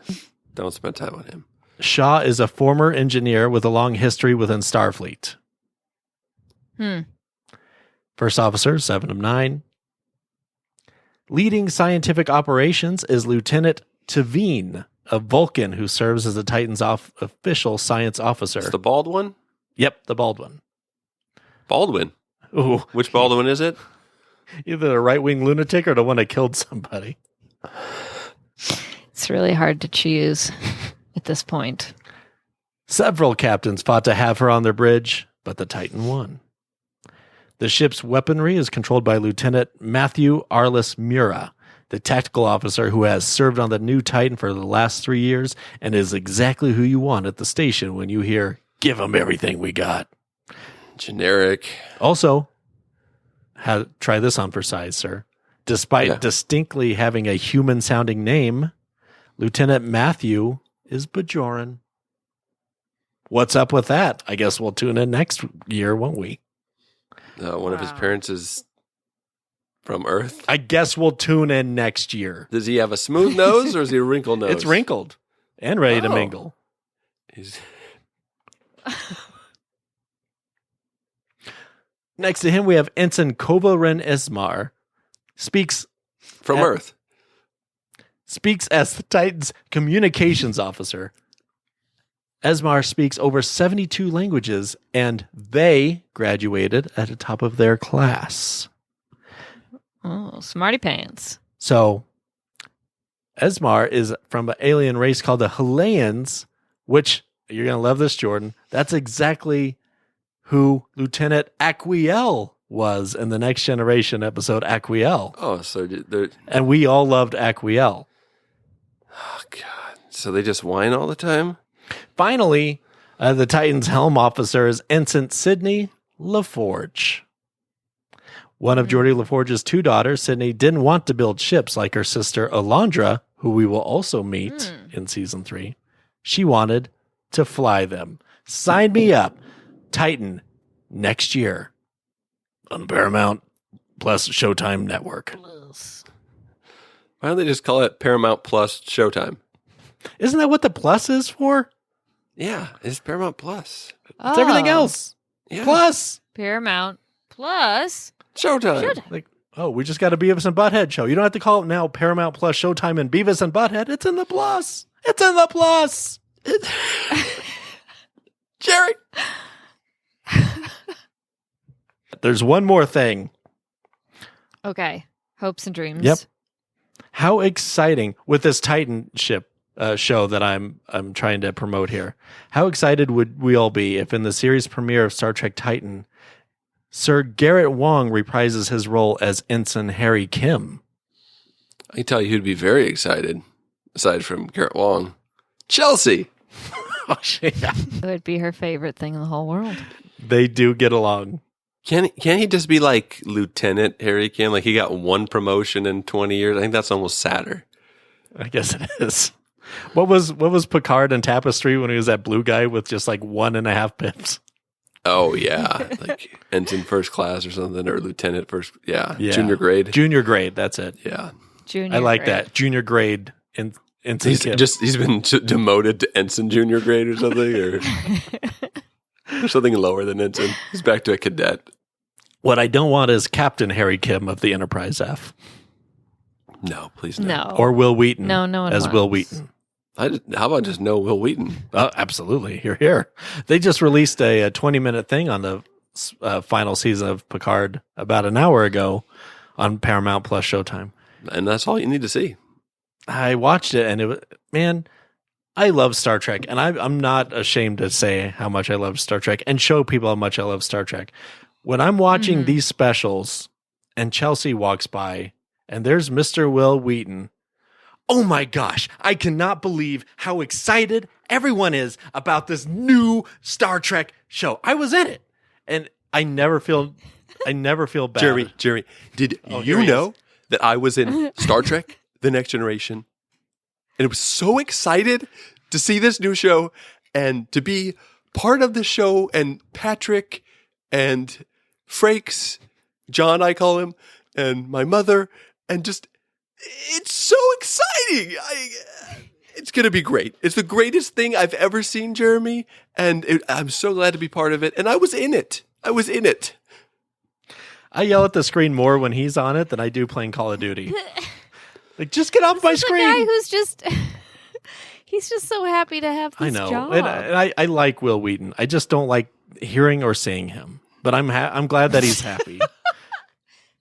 Don't spend time on him. Shaw is a former engineer with a long history within Starfleet. First officer, 7 of 9. Leading scientific operations is Lieutenant Tavine, a Vulcan who serves as the Titan's official science officer. It's the bald one? Yep, the bald one. Baldwin. Ooh, Which Baldwin is it? either the right-wing lunatic or the one that killed somebody. It's really hard to choose at this point. Several captains fought to have her on their bridge, but the Titan won. The ship's weaponry is controlled by Lieutenant Matthew Arliss Mura, the tactical officer who has served on the new Titan for the last 3 years and is exactly who you want at the station when you hear, "Give 'em everything we got." Generic. Also, try this on for size, sir. Despite distinctly having a human-sounding name, Lieutenant Matthew is Bajoran. What's up with that? I guess we'll tune in next year, won't we? One of his parents is from Earth. I guess we'll tune in next year. Does he have a smooth nose or is he a wrinkled nose? It's wrinkled and ready to mingle. He's... Next to him, we have Ensign Kovarin Esmar. Speaks Earth. Speaks as the Titan's communications officer. Esmar speaks over 72 languages, and they graduated at the top of their class. Oh, smarty pants. So, Esmar is from an alien race called the Haleans, which, you're going to love this, Jordan. That's exactly who Lieutenant Aquiel was in the Next Generation episode Aquiel. Oh, so they're... And we all loved Aquiel. Oh, God. So they just whine all the time? Finally, the Titan's helm officer is Ensign Sydney LaForge. One of Geordie LaForge's 2 daughters, Sydney, didn't want to build ships like her sister Alondra, who we will also meet in season 3. She wanted to fly them. Sign me up. Titan, next year on Paramount Plus Showtime Network. Why don't they just call it Paramount Plus Showtime? Isn't that what the plus is for? Yeah, it's Paramount Plus. It's everything else. Yeah. Plus. Paramount Plus. Showtime. Like, oh, we just got a Beavis and Butthead show. You don't have to call it now Paramount Plus Showtime and Beavis and Butthead. It's in the plus. It's in the plus. Jerry. There's one more thing. Okay. Hopes and dreams. Yep. How exciting with this Titan ship show that I'm trying to promote here. How excited would we all be if in the series premiere of Star Trek Titan, Sir Garrett Wang reprises his role as Ensign Harry Kim? I can tell you who'd be very excited, aside from Garrett Wong. Chelsea. Oh, shit. It would be her favorite thing in the whole world. They do get along. Can't he just be like Lieutenant Harry Kim? Like he got one promotion in 20 years? I think that's almost sadder. I guess it is. What was Picard in Tapestry when he was that blue guy with just like 1.5 pips? Oh, yeah. Like ensign first class or something, or lieutenant first. Yeah. Junior grade. Junior grade. That's it. Yeah. Junior I like grade. that. Junior grade. Ensign He's Kim. been demoted to ensign junior grade or something, or something lower than ensign. He's back to a cadet. What I don't want is Captain Harry Kim of the Enterprise F. No, please no. No. Or Will Wheaton. No one as wants. Will Wheaton. How about just no Will Wheaton? Oh, absolutely. You're here. They just released a 20-minute thing on the final season of Picard about an hour ago on Paramount Plus Showtime. And that's all you need to see. I watched it, and I love Star Trek, and I'm not ashamed to say how much I love Star Trek and show people how much I love Star Trek. When I'm watching these specials and Chelsea walks by and there's Mr. Will Wheaton, oh my gosh, I cannot believe how excited everyone is about this new Star Trek show. I was in it, and I never feel bad. Jeremy, did Oh, you here he know that I was in Star Trek The Next Generation? And I was so excited to see this new show and to be part of the show, and Patrick and Frakes, John I call him, and my mother, and just, it's so exciting. It's going to be great. It's the greatest thing I've ever seen, Jeremy, and I'm so glad to be part of it. And I was in it. I yell at the screen more when he's on it than I do playing Call of Duty. Like, just get off my This is a screen. guy who's just he's just so happy to have this I know, job. and I like Will Wheaton. I just don't like hearing or seeing him. But I'm glad that he's happy.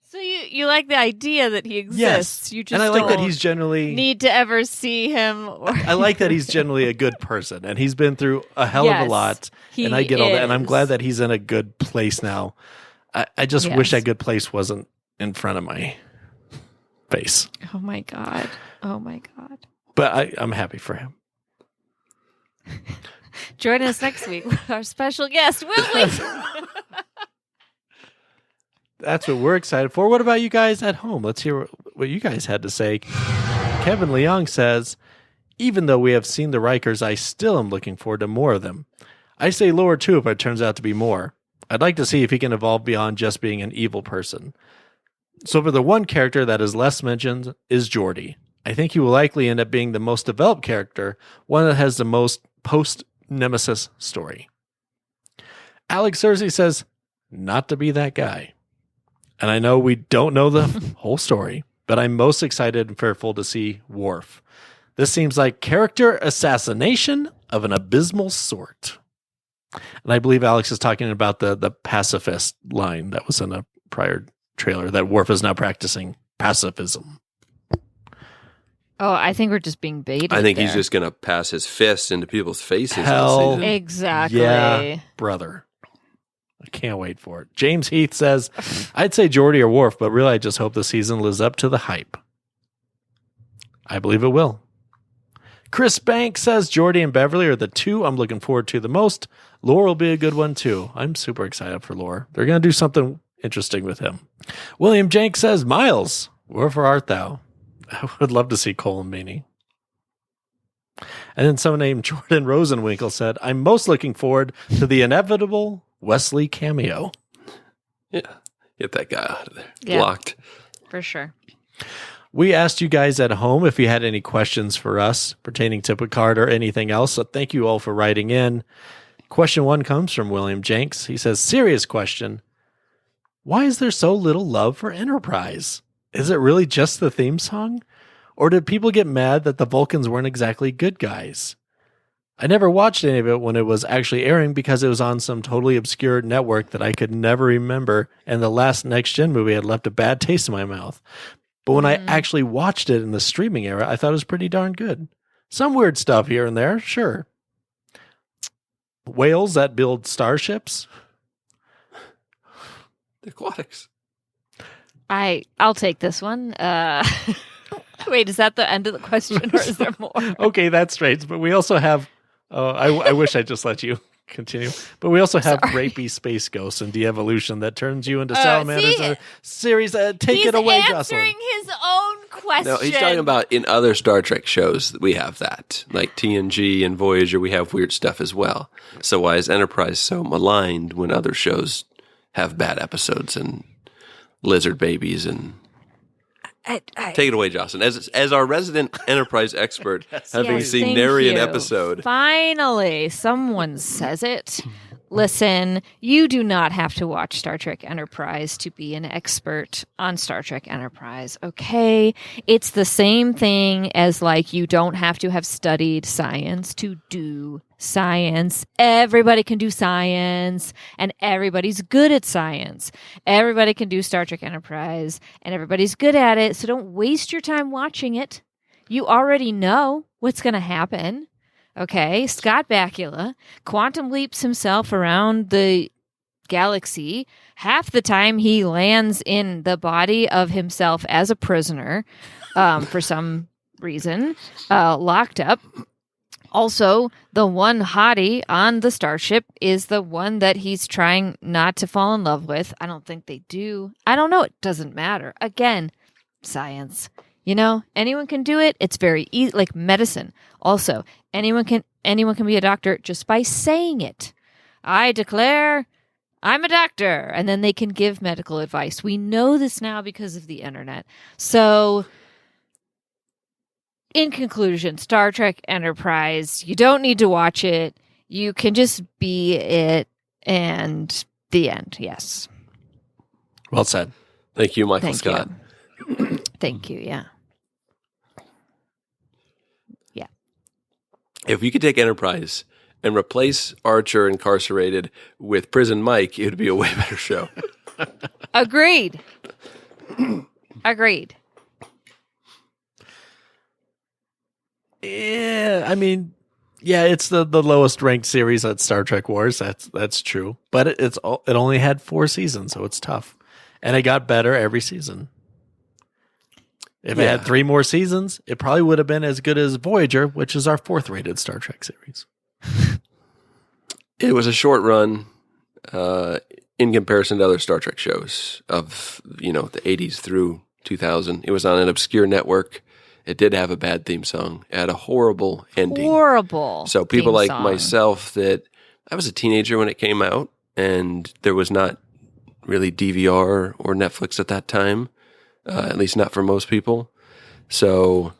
So you like the idea that he exists. Yes, You just and I like that don't he's generally. need to ever see him. Or I like that he's generally a good person, and he's been through a hell of Yes, a lot. he And I get all that, and I'm is. glad that he's in a good place now. I just wish Yes. that good place wasn't in front of my face. Oh my god. Oh my god. But I'm happy for him. Join us next week with our special guest, Will Wheaton. That's what we're excited for. What about you guys at home? Let's hear what you guys had to say. Kevin Leong says, even though we have seen the Rikers, I still am looking forward to more of them. I say lower too if it turns out to be more. I'd like to see if he can evolve beyond just being an evil person. So for the one character that is less mentioned is Geordi. I think he will likely end up being the most developed character, one that has the most post-Nemesis story. Alex Cersei says, not to be that guy. And I know we don't know the whole story, but I'm most excited and fearful to see Worf. This seems like character assassination of an abysmal sort. And I believe Alex is talking about the pacifist line that was in a prior trailer, that Worf is now practicing pacifism. Oh, I think we're just being baited. I think he's there. just going to pass his fist into people's faces. Hell. all season. Exactly. Yeah, brother. I can't wait for it. James Heath says, I'd say Geordi or Worf, but really I just hope the season lives up to the hype. I believe it will. Chris Banks says Geordi and Beverly are the two I'm looking forward to the most. Lore will be a good one too. I'm super excited for Lore. They're going to do something interesting with him. William Jenks says, Miles, wherefore art thou? I would love to see Cole and Meany. And then someone named Jordan Rosenwinkel said, I'm most looking forward to the inevitable Wesley cameo. Yeah. Get that guy out of there. Yeah. Blocked. For sure. We asked you guys at home if you had any questions for us pertaining to Picard or anything else. So thank you all for writing in. Question 1 comes from William Jenks. He says, serious question. Why is there so little love for Enterprise? Is it really just the theme song? Or did people get mad that the Vulcans weren't exactly good guys? I never watched any of it when it was actually airing because it was on some totally obscure network that I could never remember, and the last Next Gen movie had left a bad taste in my mouth. But when I actually watched it in the streaming era, I thought it was pretty darn good. Some weird stuff here and there, sure. Whales that build starships? The aquatics. I'll take this one. Wait, is that the end of the question or is there more? Okay, that's straight. But we also have, I wish I just let you continue. But we also have rapey space ghosts and de-evolution that turns you into salamanders. see? Series, take He's it away, answering Jocelyn. his own question. No, he's talking about in other Star Trek shows, we have that. Like TNG and Voyager, we have weird stuff as well. So why is Enterprise so maligned when other shows have bad episodes and lizard babies and... Take it away, Jocelyn. As our resident Enterprise expert, having Yes, seen thank nary an you. episode. Finally, someone says it. Listen, you do not have to watch Star Trek Enterprise to be an expert on Star Trek Enterprise, okay? It's the same thing as, like, you don't have to have studied science to do science. Everybody can do science, and everybody's good at science. Everybody can do Star Trek Enterprise, and everybody's good at it, so don't waste your time watching it. You already know what's going to happen. Okay, Scott Bakula quantum leaps himself around the galaxy. Half the time he lands in the body of himself as a prisoner for some reason, locked up. Also, the one hottie on the starship is the one that he's trying not to fall in love with. I don't think they do. I don't know. It doesn't matter. Again, science. You know, anyone can do it. It's very easy, like medicine. Also, anyone can be a doctor just by saying it. I declare I'm a doctor, and then they can give medical advice. We know this now because of the internet. So, in conclusion, Star Trek Enterprise, you don't need to watch it. You can just be it, and the end. Yes. Well said. Thank you, Michael Thank Scott. you. Thank you. Yeah. Yeah. If we could take Enterprise and replace Archer Incarcerated with Prison Mike, it would be a way better show. Agreed. Agreed. Yeah, I mean, yeah, it's the lowest ranked series at Star Trek Wars. That's true, but it only had 4 seasons, so it's tough, and it got better every season. If it had 3 more seasons, it probably would have been as good as Voyager, which is our 4th rated Star Trek series. It was a short run in comparison to other Star Trek shows of, the 80s through 2000. It was on an obscure network. It did have a bad theme song. It had a horrible ending. Horrible. So people theme like song. myself I was a teenager when it came out, and there was not really DVR or Netflix at that time, at least not for most people. So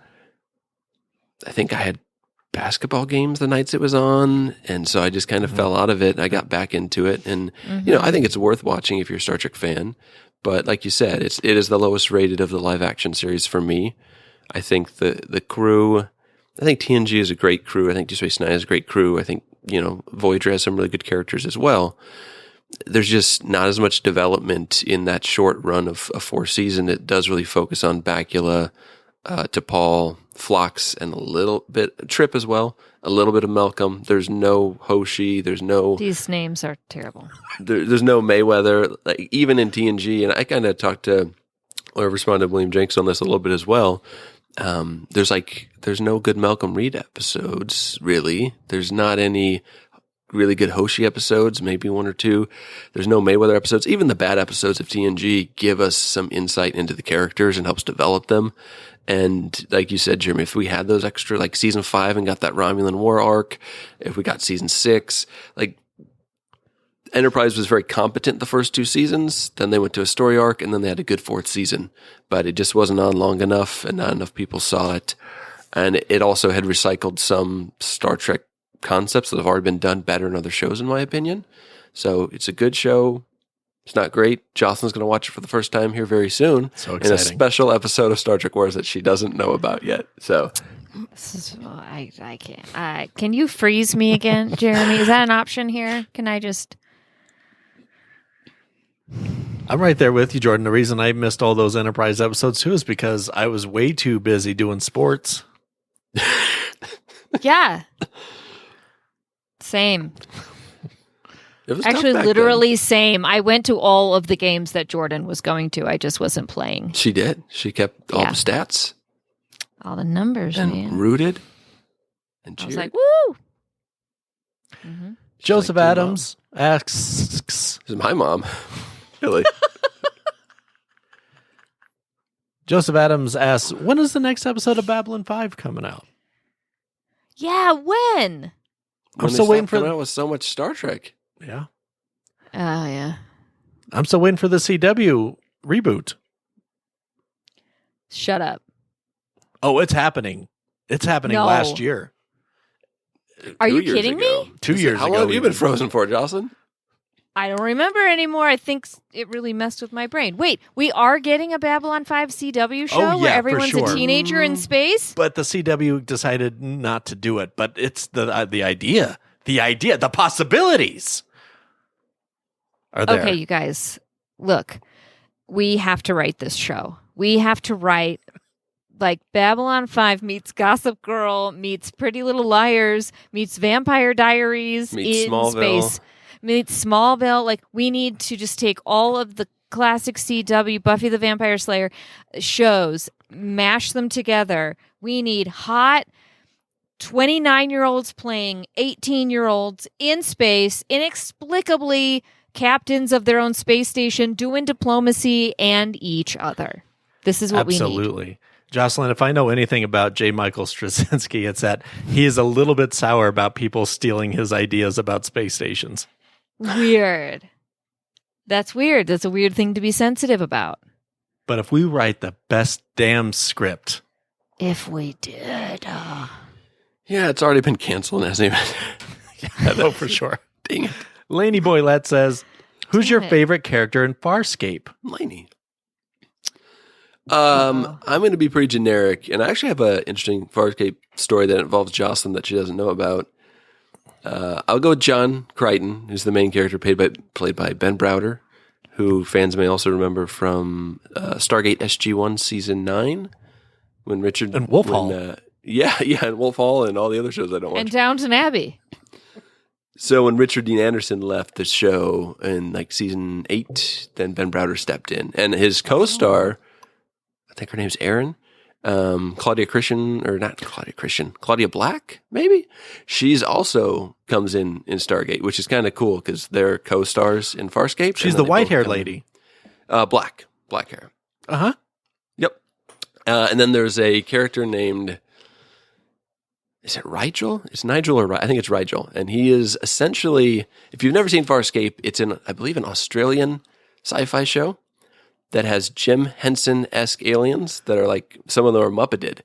I think I had basketball games the nights it was on, and so I just kind of fell out of it. I got back into it, and I think it's worth watching if you're a Star Trek fan. But like you said, it is the lowest rated of the live action series for me. I think the crew, I think TNG is a great crew. I think Deep Space Nine is a great crew. I think, Voyager has some really good characters as well. There's just not as much development in that short run of a 4 season. It does really focus on Bakula, T'Pol, Phlox, and a little bit Trip as well. A little bit of Malcolm. There's no Hoshi. There's no. These names are terrible. There's no Mayweather. Like even in TNG, and I kind of talked to, or responded to William Jenks on this a little bit as well. There's no good Malcolm Reed episodes, really. There's not any really good Hoshi episodes, maybe 1 or 2. There's no Mayweather episodes. Even the bad episodes of TNG give us some insight into the characters and helps develop them. And like you said, Jeremy, if we had those extra, like season 5 and got that Romulan War arc, if we got season 6, like Enterprise was very competent the first 2 seasons. Then they went to a story arc, and then they had a good 4th season. But it just wasn't on long enough, and not enough people saw it. And it also had recycled some Star Trek concepts that have already been done better in other shows, in my opinion. So it's a good show. It's not great. Jocelyn's going to watch it for the first time here very soon. So in a exciting. special episode of Star Trek Wars that she doesn't know about yet. So I can't. Can you freeze me again, Jeremy? Is that an option here? Can I just... I'm right there with you, Jordan. The reason I missed all those Enterprise episodes too is because I was way too busy doing sports. Yeah. Same. it was tough Actually, back literally same. I went to all of the games that Jordan was going to. I just wasn't playing. then. She did. She kept all Yeah. the stats All the numbers, and man. rooted and I cheered. was like, woo! Mm-hmm. Joseph like your Adams asks, This is my mom. Really? Joseph Adams asks, when is the next episode of Babylon 5 coming out? Yeah, when? When still they waiting stopped for- coming out with so much Star Trek. Yeah. Oh, yeah. I'm still waiting for the CW reboot. Shut up. Oh, it's happening. It's happening No. last year. Are 2 you years kidding ago. me? 2 years How ago. long have you even. been frozen for, Jocelyn? I don't remember anymore. I think it really messed with my brain. Wait, we are getting a Babylon 5 CW show Oh, yeah, where for everyone's sure. a teenager in space? But the CW decided not to do it. But it's the idea, the possibilities are there. Okay, you guys, look, we have to write this show. We have to write like Babylon 5 meets Gossip Girl, meets Pretty Little Liars, meets Vampire Diaries Meets in Smallville. space, meets Smallville. Like, we need to just take all of the classic CW, Buffy the Vampire Slayer shows, mash them together. We need hot 29-year-olds playing 18-year-olds in space, inexplicably captains of their own space station, doing diplomacy and each other. This is what we need. Absolutely. Jocelyn, if I know anything about J. Michael Straczynski, it's that he is a little bit sour about people stealing his ideas about space stations. Weird. That's weird. That's a weird thing to be sensitive about. But if we write the best damn script, If we did. Yeah, it's already been canceled, hasn't it? I know for sure. Dang it. Laney Boylette says, Who's your Damn it. favorite character in Farscape? Lainey. I'm going to be pretty generic, and I actually have an interesting Farscape story that involves Jocelyn that she doesn't know about. I'll go with John Crichton, who's the main character played by Ben Browder, who fans may also remember from Stargate SG-1 Season 9, when Richard... And Wolf Hall. And Wolf Hall and all the other shows I don't watch. And Downton Abbey. So when Richard Dean Anderson left the show in like Season 8, then Ben Browder stepped in. And his co-star... I think her name's Erin. Claudia Black, maybe? She's also comes in Stargate, which is kind of cool because they're co-stars in Farscape. She's the white-haired lady. Black hair. Uh-huh. Yep. And then there's a character named, is it Rigel? It's Nigel or I think it's Rigel. And he is essentially, if you've never seen Farscape, it's in, I believe, an Australian sci-fi show that has Jim Henson-esque aliens that are like, some of them are Muppeted.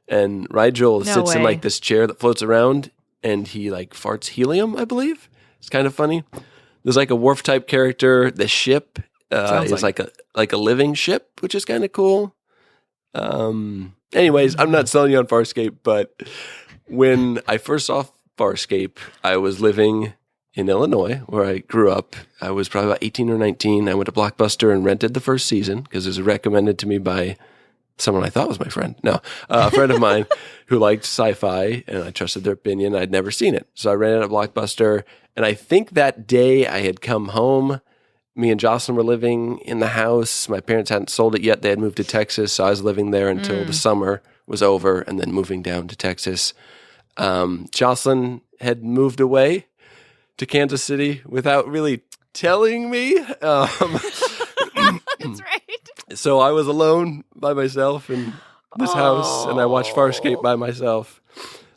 And Rigel sits in like this chair that floats around and he like farts helium, I believe. It's kind of funny. There's like a Worf type character. The ship is like a living ship, which is kind of cool. Anyways, I'm not selling you on Farscape, but when I first saw Farscape, I was living in Illinois, where I grew up. I was probably about 18 or 19. I went to Blockbuster and rented the first season because it was recommended to me by someone I thought was my friend. No, a friend of mine who liked sci-fi, and I trusted their opinion. I'd never seen it. So I rented it at Blockbuster, and I think that day I had come home. Me and Jocelyn were living in the house. My parents hadn't sold it yet. They had moved to Texas, so I was living there until the summer was over and then moving down to Texas. Jocelyn had moved away to Kansas City without really telling me. That's right. So I was alone by myself in this house, and I watched Farscape by myself.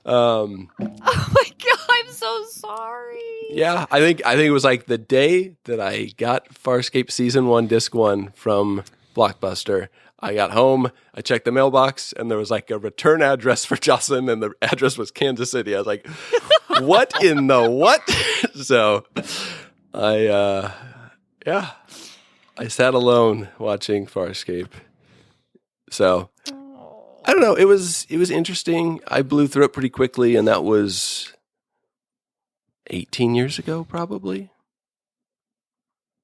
Oh my God, I'm so sorry. Yeah, I think it was like the day that I got Farscape Season 1, Disc 1 from Blockbuster. I got home, I checked the mailbox, and there was like a return address for Jocelyn, and the address was Kansas City. I was like, what in the what? So I sat alone watching Farscape. So I don't know. It was interesting. I blew through it pretty quickly, and that was 18 years ago, probably.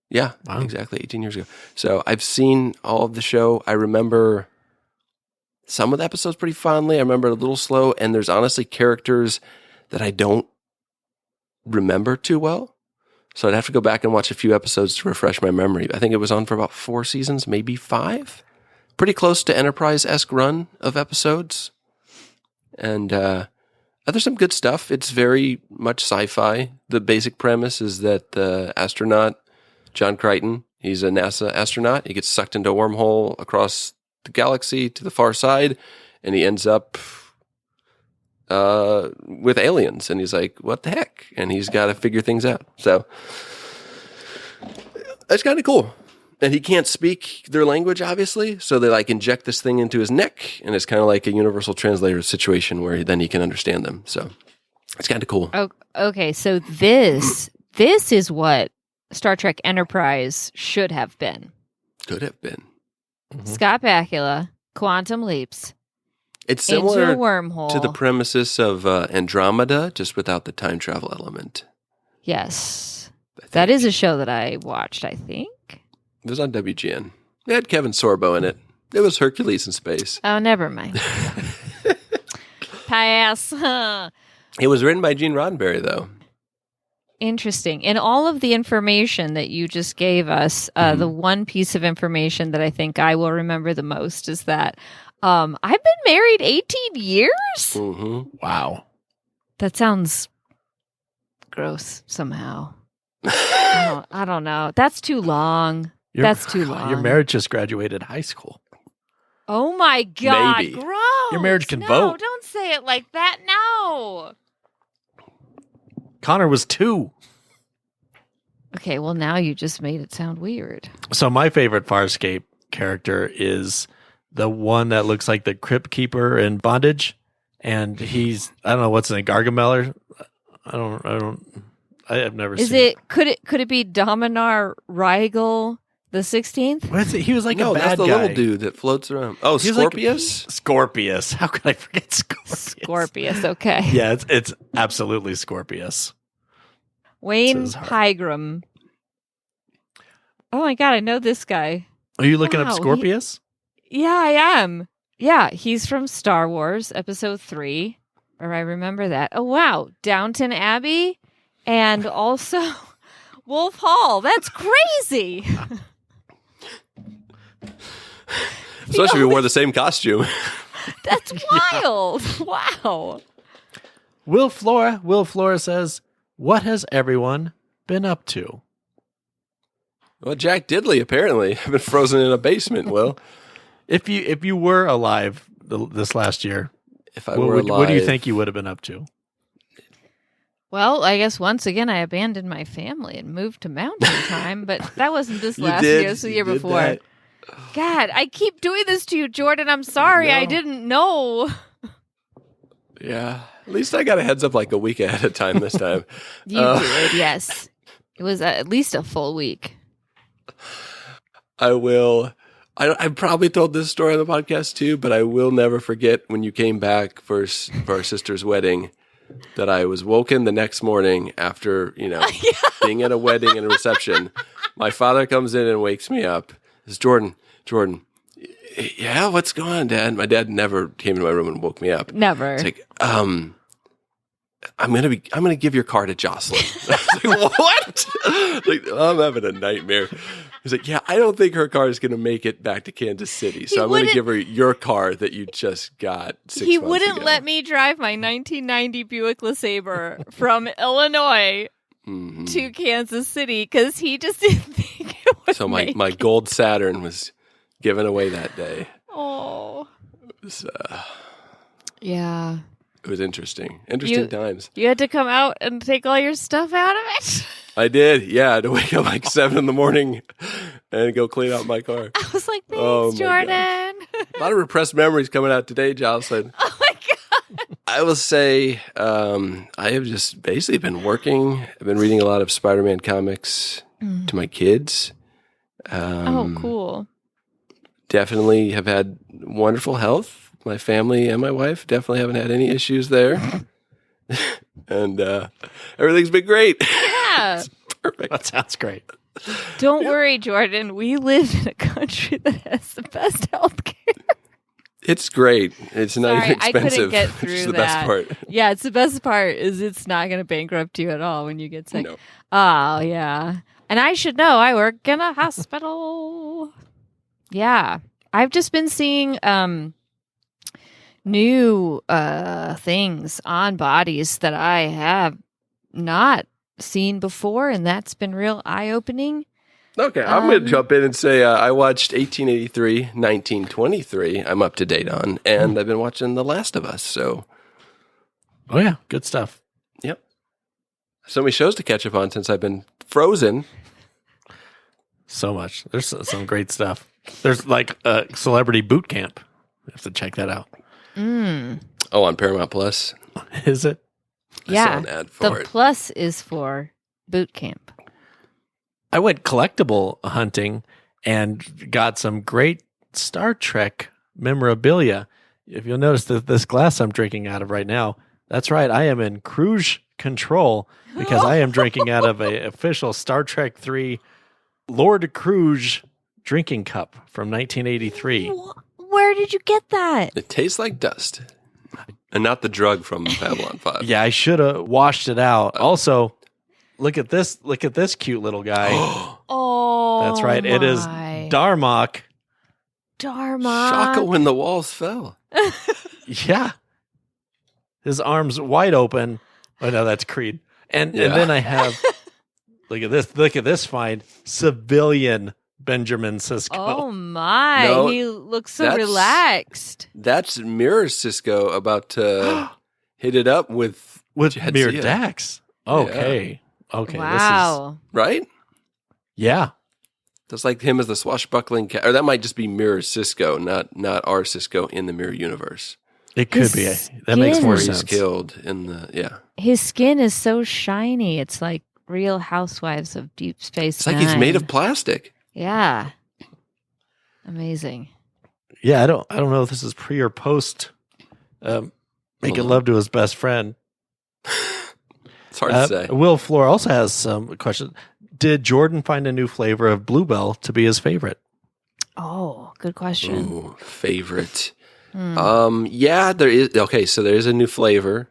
Yeah, wow. Exactly 18 years ago. So I've seen all of the show. I remember some of the episodes pretty fondly. I remember a little slow, and there's honestly characters that I don't remember too well. So I'd have to go back and watch a few episodes to refresh my memory. I think it was on for about 4 seasons, maybe 5. Pretty close to Enterprise-esque run of episodes. And there's some good stuff. It's very much sci-fi. The basic premise is that the astronaut, John Crichton, he's a NASA astronaut. He gets sucked into a wormhole across the galaxy to the far side, and he ends up with aliens. And he's like, what the heck? And he's got to figure things out. So that's kind of cool. And he can't speak their language, obviously. So they like inject this thing into his neck, and it's kind of like a universal translator situation where then he can understand them. So it's kind of cool. Oh, okay, so this is what Star Trek Enterprise should have been. Could have been. Mm-hmm. Scott Bakula, quantum leaps. It's similar into a wormhole. to the premises of Andromeda, just without the time travel element. Yes. That is a show that I watched, I think. It was on WGN. It had Kevin Sorbo in it. It was Hercules in space. Oh, never mind. Pass. It was written by Gene Roddenberry, though. Interesting. In all of the information that you just gave us, the one piece of information that I think I will remember the most is that I've been married 18 years? Mm-hmm. Wow. That sounds gross somehow. I don't know. That's too long. That's too long. Your marriage just graduated high school. Oh my God. Maybe. Gross. Your marriage can no, vote. Don't say it like that. No. Connor was 2. Okay, well, now you just made it sound weird. So my favorite Farscape character is the one that looks like the crypt keeper in Bondage. And he's, I don't know what's in it, Gargamel. I I have never Is seen it? Could it be Dominar Rigel the 16th? What's it? He was like No, a bad that's the guy. little dude that floats around. Oh, He was like- Scorpius? Scorpius. How could I forget Scorpius? Scorpius. Okay. Yeah, it's absolutely Scorpius. Wayne It's his heart. Pygram. Oh my god, I know this guy. Are you looking Wow, up Scorpius? Yeah, I am. Yeah, he's from Star Wars Episode 3. Or I remember that. Oh wow, Downton Abbey, and also Wolf Hall. That's crazy. Especially if we wore the same costume. That's wild. Wow. Will Flora says, "What has everyone been up to?" Well, Jack Diddley, apparently. I've been frozen in a basement, Will. If you were alive this last year, If I were alive. what do you think you would have been up to? Well, I guess once again I abandoned my family and moved to mountain time, but that wasn't this You last did. year, it was the You year did before. that. God, I keep doing this to you, Jordan. I'm sorry. I No. didn't know. Yeah. At least I got a heads up like a week ahead of time this time. You did, yes. It was at least a full week. I will. I probably told this story on the podcast too, but I will never forget when you came back for our sister's wedding that I was woken the next morning after, being at a wedding and a reception. My father comes in and wakes me up. Says, Jordan, yeah, what's going on, Dad? My dad never came into my room and woke me up. Never. It's like, I'm gonna give your car to Jocelyn. I was like, what? Like, I'm having a nightmare. He's like, yeah, I don't think her car is gonna make it back to Kansas City, so I'm gonna give her your car that you just got 6 months He wouldn't ago. let me drive my 1990 Buick LeSabre from Illinois Mhm. to Kansas City because he just didn't think it would So make my gold Saturn was given away that day. Oh. It was interesting. Interesting times. You had to come out and take all your stuff out of it? I did. Yeah, I had to wake up like 7 in the morning and go clean out my car. I was like, thanks, Oh, my Jordan. A lot of repressed memories coming out today, Jocelyn. Oh, my God. I will say I have just basically been working. I've been reading a lot of Spider-Man comics to my kids. Oh, cool. Definitely have had wonderful health. My family and my wife definitely haven't had any issues there. And everything's been great. Yeah. Perfect. That sounds great. Don't worry, Jordan. We live in a country that has the best health care. It's great. It's not Sorry, even I couldn't expensive. get Which through is the that. best part. Yeah, it's the best part is it's not going to bankrupt you at all when you get sick. No. Oh, yeah. And I should know I work in a hospital. Yeah. I've just been seeing new things on bodies that I have not seen before, and that's been real eye-opening. Okay, I'm going to jump in and say I watched 1883, 1923. I'm up to date on, and I've been watching The Last of Us. So, Oh yeah, good stuff. yep. So many shows to catch up on since I've been frozen. So much. There's some great stuff. There's like a Celebrity Boot Camp. You have to check that out. Oh, on Paramount Plus. Is it? I saw Yeah. an ad for The it. plus is for boot camp. I went collectible hunting and got some great Star Trek memorabilia. If you'll notice that this glass I'm drinking out of right now, that's right, I am in cruise control because I am drinking out of a official Star Trek 3 Lord Cruise drinking cup from 1983. Where did you get that? It tastes like dust, and not the drug from Babylon 5. Yeah, I should have washed it out. Also, look at this cute little guy. Oh, That's right. It is my. Darmok. Dharma. Shaka when the walls fell. Yeah. His arms wide open. Oh no, that's Creed. And Yeah. then I have look at this find. Civilian Benjamin Sisko. Oh my! No, he looks so that's- relaxed. That's Mirror Cisco about to hit it up with With Jadzia. Mir Dax. Okay. Okay. Wow. right? Yeah. That's like him as the swashbuckling or that might just be Mirror Cisco, not our Cisco in the Mirror universe. It could His be. That makes skin- more Where he's sense. killed in the His skin is so shiny. It's like Real Housewives of Deep Space It's like he's made of Nine. plastic. Yeah. Amazing. Yeah, I don't know if this is pre or post making love to his best friend. It's hard to say. Will Floor also has some questions. Did Jordan find a new flavor of Bluebell to be his favorite? Oh, good question. Ooh, favorite. Yeah, there is. Okay, so there is a new flavor.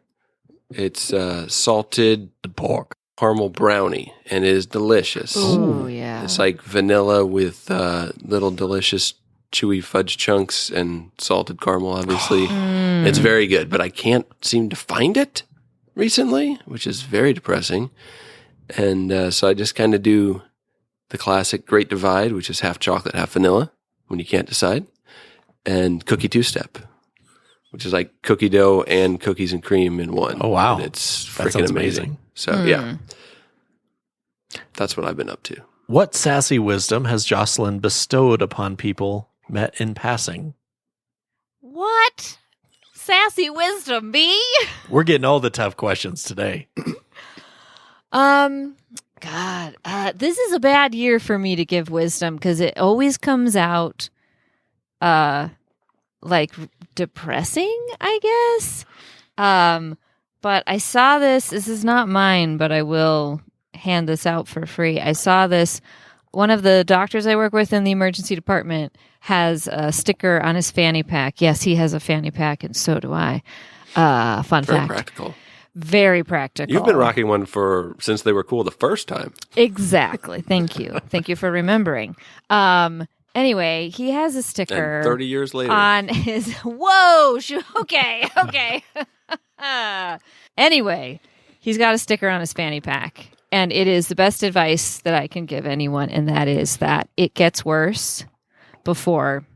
It's salted pork caramel brownie, and it is delicious. Ooh, yeah. It's like vanilla with little delicious chewy fudge chunks and salted caramel, obviously. It's very good, but I can't seem to find it recently, which is very depressing. And so I just kind of do the classic Great Divide, which is half chocolate, half vanilla, when you can't decide, and cookie two-step, which is like cookie dough and cookies and cream in one. Oh, wow. And it's That freaking sounds amazing. amazing. So, yeah. That's what I've been up to. What sassy wisdom has Jocelyn bestowed upon people met in passing? What? Sassy wisdom, me? We're getting all the tough questions today. God, this is a bad year for me to give wisdom because it always comes out, like depressing, I guess. But I saw this. This is not mine, but I will hand this out for free. I saw this. One of the doctors I work with in the emergency department has a sticker on his fanny pack. Yes, he has a fanny pack, and so do I. Fun Very fact. practical. Very practical. You've been rocking one since they were cool the first time. Exactly. Thank you. Thank you for remembering. Anyway, he has a sticker. And 30 years later. On his. Whoa. Okay. Okay. Anyway, he's got a sticker on his fanny pack. And it is the best advice that I can give anyone. And that is that it gets worse before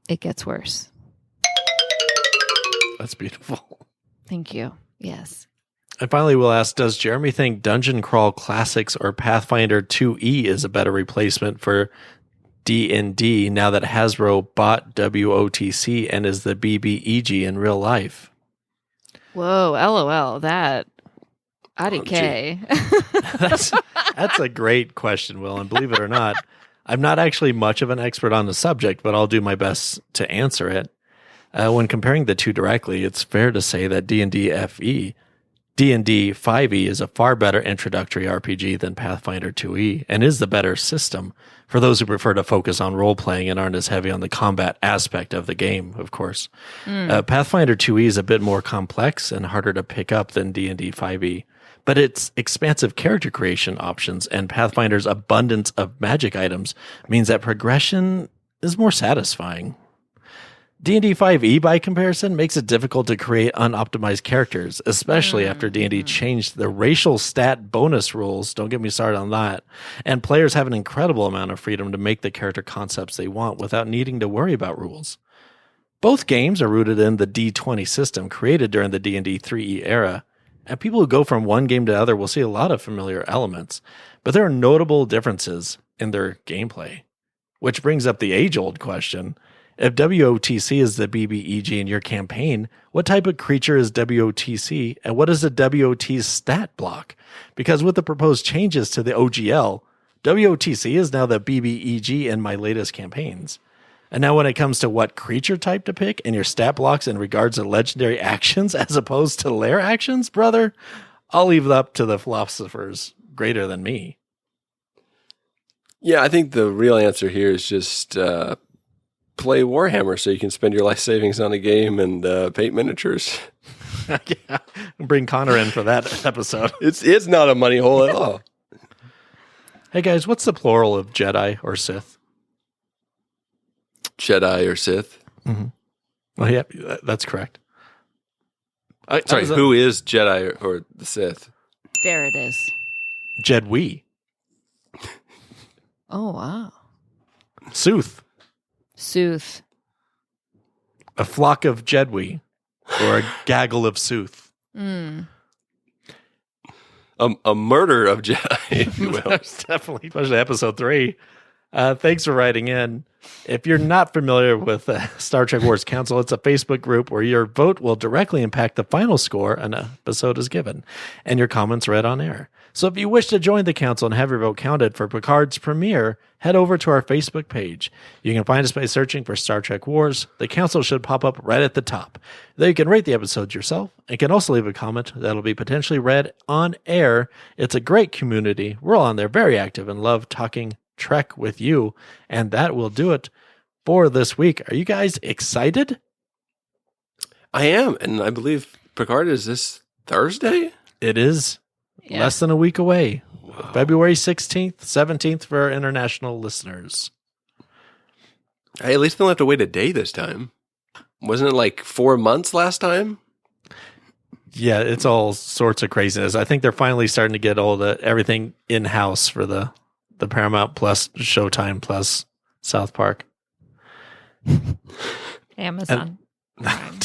it gets worse. That's beautiful. Thank you. Yes. And finally, we'll ask, does Jeremy think Dungeon Crawl Classics or Pathfinder 2E is a better replacement for D&D now that Hasbro bought WOTC and is the BBEG in real life? Whoa. LOL. That. IDK. That's a great question, Will. And believe it or not, I'm not actually much of an expert on the subject, but I'll do my best to answer it. When comparing the two directly, it's fair to say that D&D 5e is a far better introductory RPG than Pathfinder 2e and is the better system for those who prefer to focus on role-playing and aren't as heavy on the combat aspect of the game, of course. Pathfinder 2e is a bit more complex and harder to pick up than D&D 5e, but its expansive character creation options and Pathfinder's abundance of magic items means that progression is more satisfying. D&D 5e, by comparison, makes it difficult to create unoptimized characters, especially after D&D changed the racial stat bonus rules. Don't get me started on that. And players have an incredible amount of freedom to make the character concepts they want without needing to worry about rules. Both games are rooted in the D20 system created during the D&D 3e era, and people who go from one game to the other will see a lot of familiar elements, but there are notable differences in their gameplay. Which brings up the age-old question. If WOTC is the BBEG in your campaign, what type of creature is WOTC, and what is the WOT's stat block? Because with the proposed changes to the OGL, WOTC is now the BBEG in my latest campaigns. And now when it comes to what creature type to pick and your stat blocks in regards to legendary actions as opposed to lair actions, brother, I'll leave it up to the philosophers greater than me. Yeah, I think the real answer here is just play Warhammer so you can spend your life savings on a game and paint miniatures. Yeah, bring Connor in for that episode. It's not a money hole at all. Hey guys, what's the plural of Jedi or Sith? Jedi or Sith. Mm-hmm. Well, yeah, that's correct. Sorry, who is Jedi or the Sith? There it is. Jedwi. Oh, wow. Sooth. Sooth. A flock of Jedwi. Or a gaggle of Sooth. Mm. A murder of Jedi, if you will. That's definitely, especially episode 3. Thanks for writing in. If you're not familiar with Star Trek Wars Council, it's a Facebook group where your vote will directly impact the final score an episode is given, and your comments read on air. So if you wish to join the council and have your vote counted for Picard's premiere, head over to our Facebook page. You can find us by searching for Star Trek Wars. The council should pop up right at the top. There you can rate the episodes yourself and can also leave a comment that'll be potentially read on air. It's a great community. We're all on there, very active, and love talking Trek with you. And that will do it for this week. Are you guys excited? I am, and I believe Picard is this Thursday? It is. Yeah. Less than a week away. Wow. February 16th, 17th for our international listeners. Hey, at least they don't have to wait a day this time. Wasn't it like 4 months last time? Yeah, it's all sorts of craziness. I think they're finally starting to get everything in-house for the Paramount Plus, Showtime Plus, South Park. Amazon.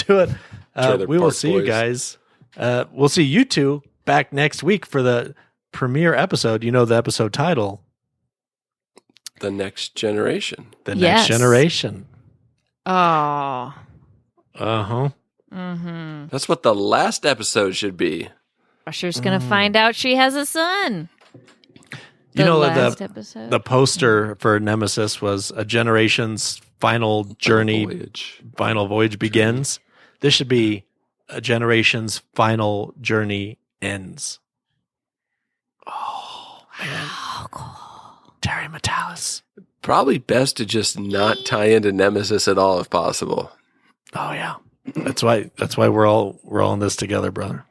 Do it. We will see you guys. We'll see you two back next week for the premiere episode. You know the episode title. The Next Generation. The Next Generation. Oh. Uh-huh. Mm-hmm. That's what the last episode should be. Usher's going to find out she has a son. You know, last episode. The poster for Nemesis was a generation's final journey, final voyage begins. This should be a generation's final journey ends. Oh, man. Oh, cool. Terry Metalis. Probably best to just not tie into Nemesis at all if possible. Oh, yeah. That's why we're all in this together, brother.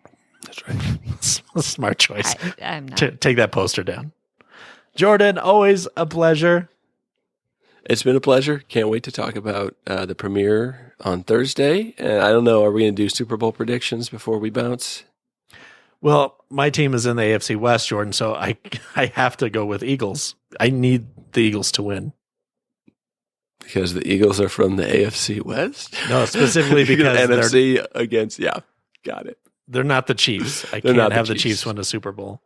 That's right. Smart choice. I'm not. Take that poster down. Jordan, always a pleasure. It's been a pleasure. Can't wait to talk about the premiere on Thursday. And I don't know, are we going to do Super Bowl predictions before we bounce? Well, my team is in the AFC West, Jordan, so I have to go with Eagles. I need the Eagles to win. Because the Eagles are from the AFC West? No, specifically because NFC against, got it. They're not the Chiefs. I can't have the Chiefs win a Super Bowl.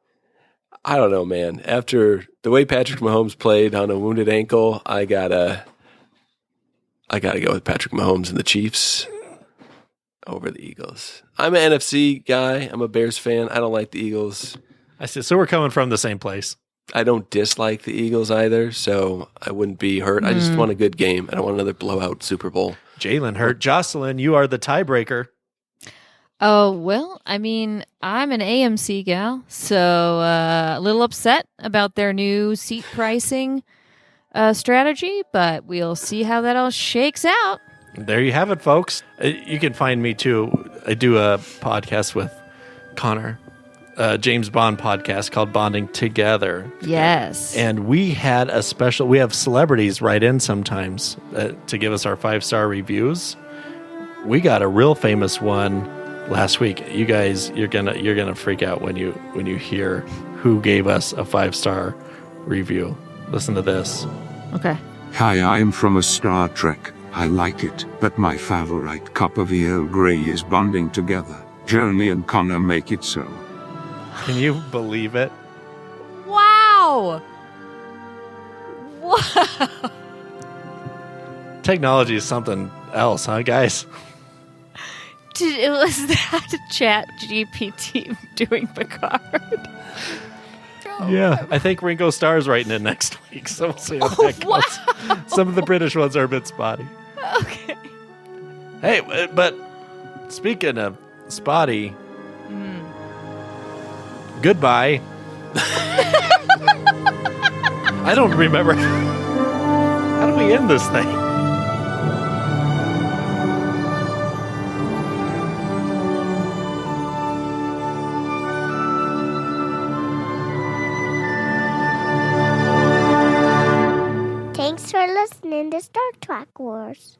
I don't know, man. After the way Patrick Mahomes played on a wounded ankle, I gotta go with Patrick Mahomes and the Chiefs over the Eagles. I'm an NFC guy. I'm a Bears fan. I don't like the Eagles. I see. So we're coming from the same place. I don't dislike the Eagles either, so I wouldn't be hurt. I just want a good game. I don't want another blowout Super Bowl. Jalen hurt. Jocelyn, you are the tiebreaker. Oh, well, I mean, I'm an AMC gal, so a little upset about their new seat pricing strategy, but we'll see how that all shakes out. There you have it, folks. You can find me, too. I do a podcast with Connor, a James Bond podcast called Bonding Together. Yes. And we had we have celebrities write in sometimes to give us our 5-star reviews. We got a real famous one last week. You guys, you're gonna freak out when you hear who gave us a 5-star review. Listen to this. Okay. Hi, I am from a Star Trek. I like it, but my favorite cup of Earl Grey is Bonding Together. Journey and Connor make it so. Can you believe it? Wow. Wow. Technology is something else, huh, guys? Was that a Chat GPT doing Picard? Yeah, I think Ringo Starr's writing it next week, so we'll see how that goes. Wow. Some of the British ones are a bit spotty. Okay. Hey, but speaking of spotty, goodbye. I don't remember. How do we end this thing? Thanks for listening to Star Trek Wars.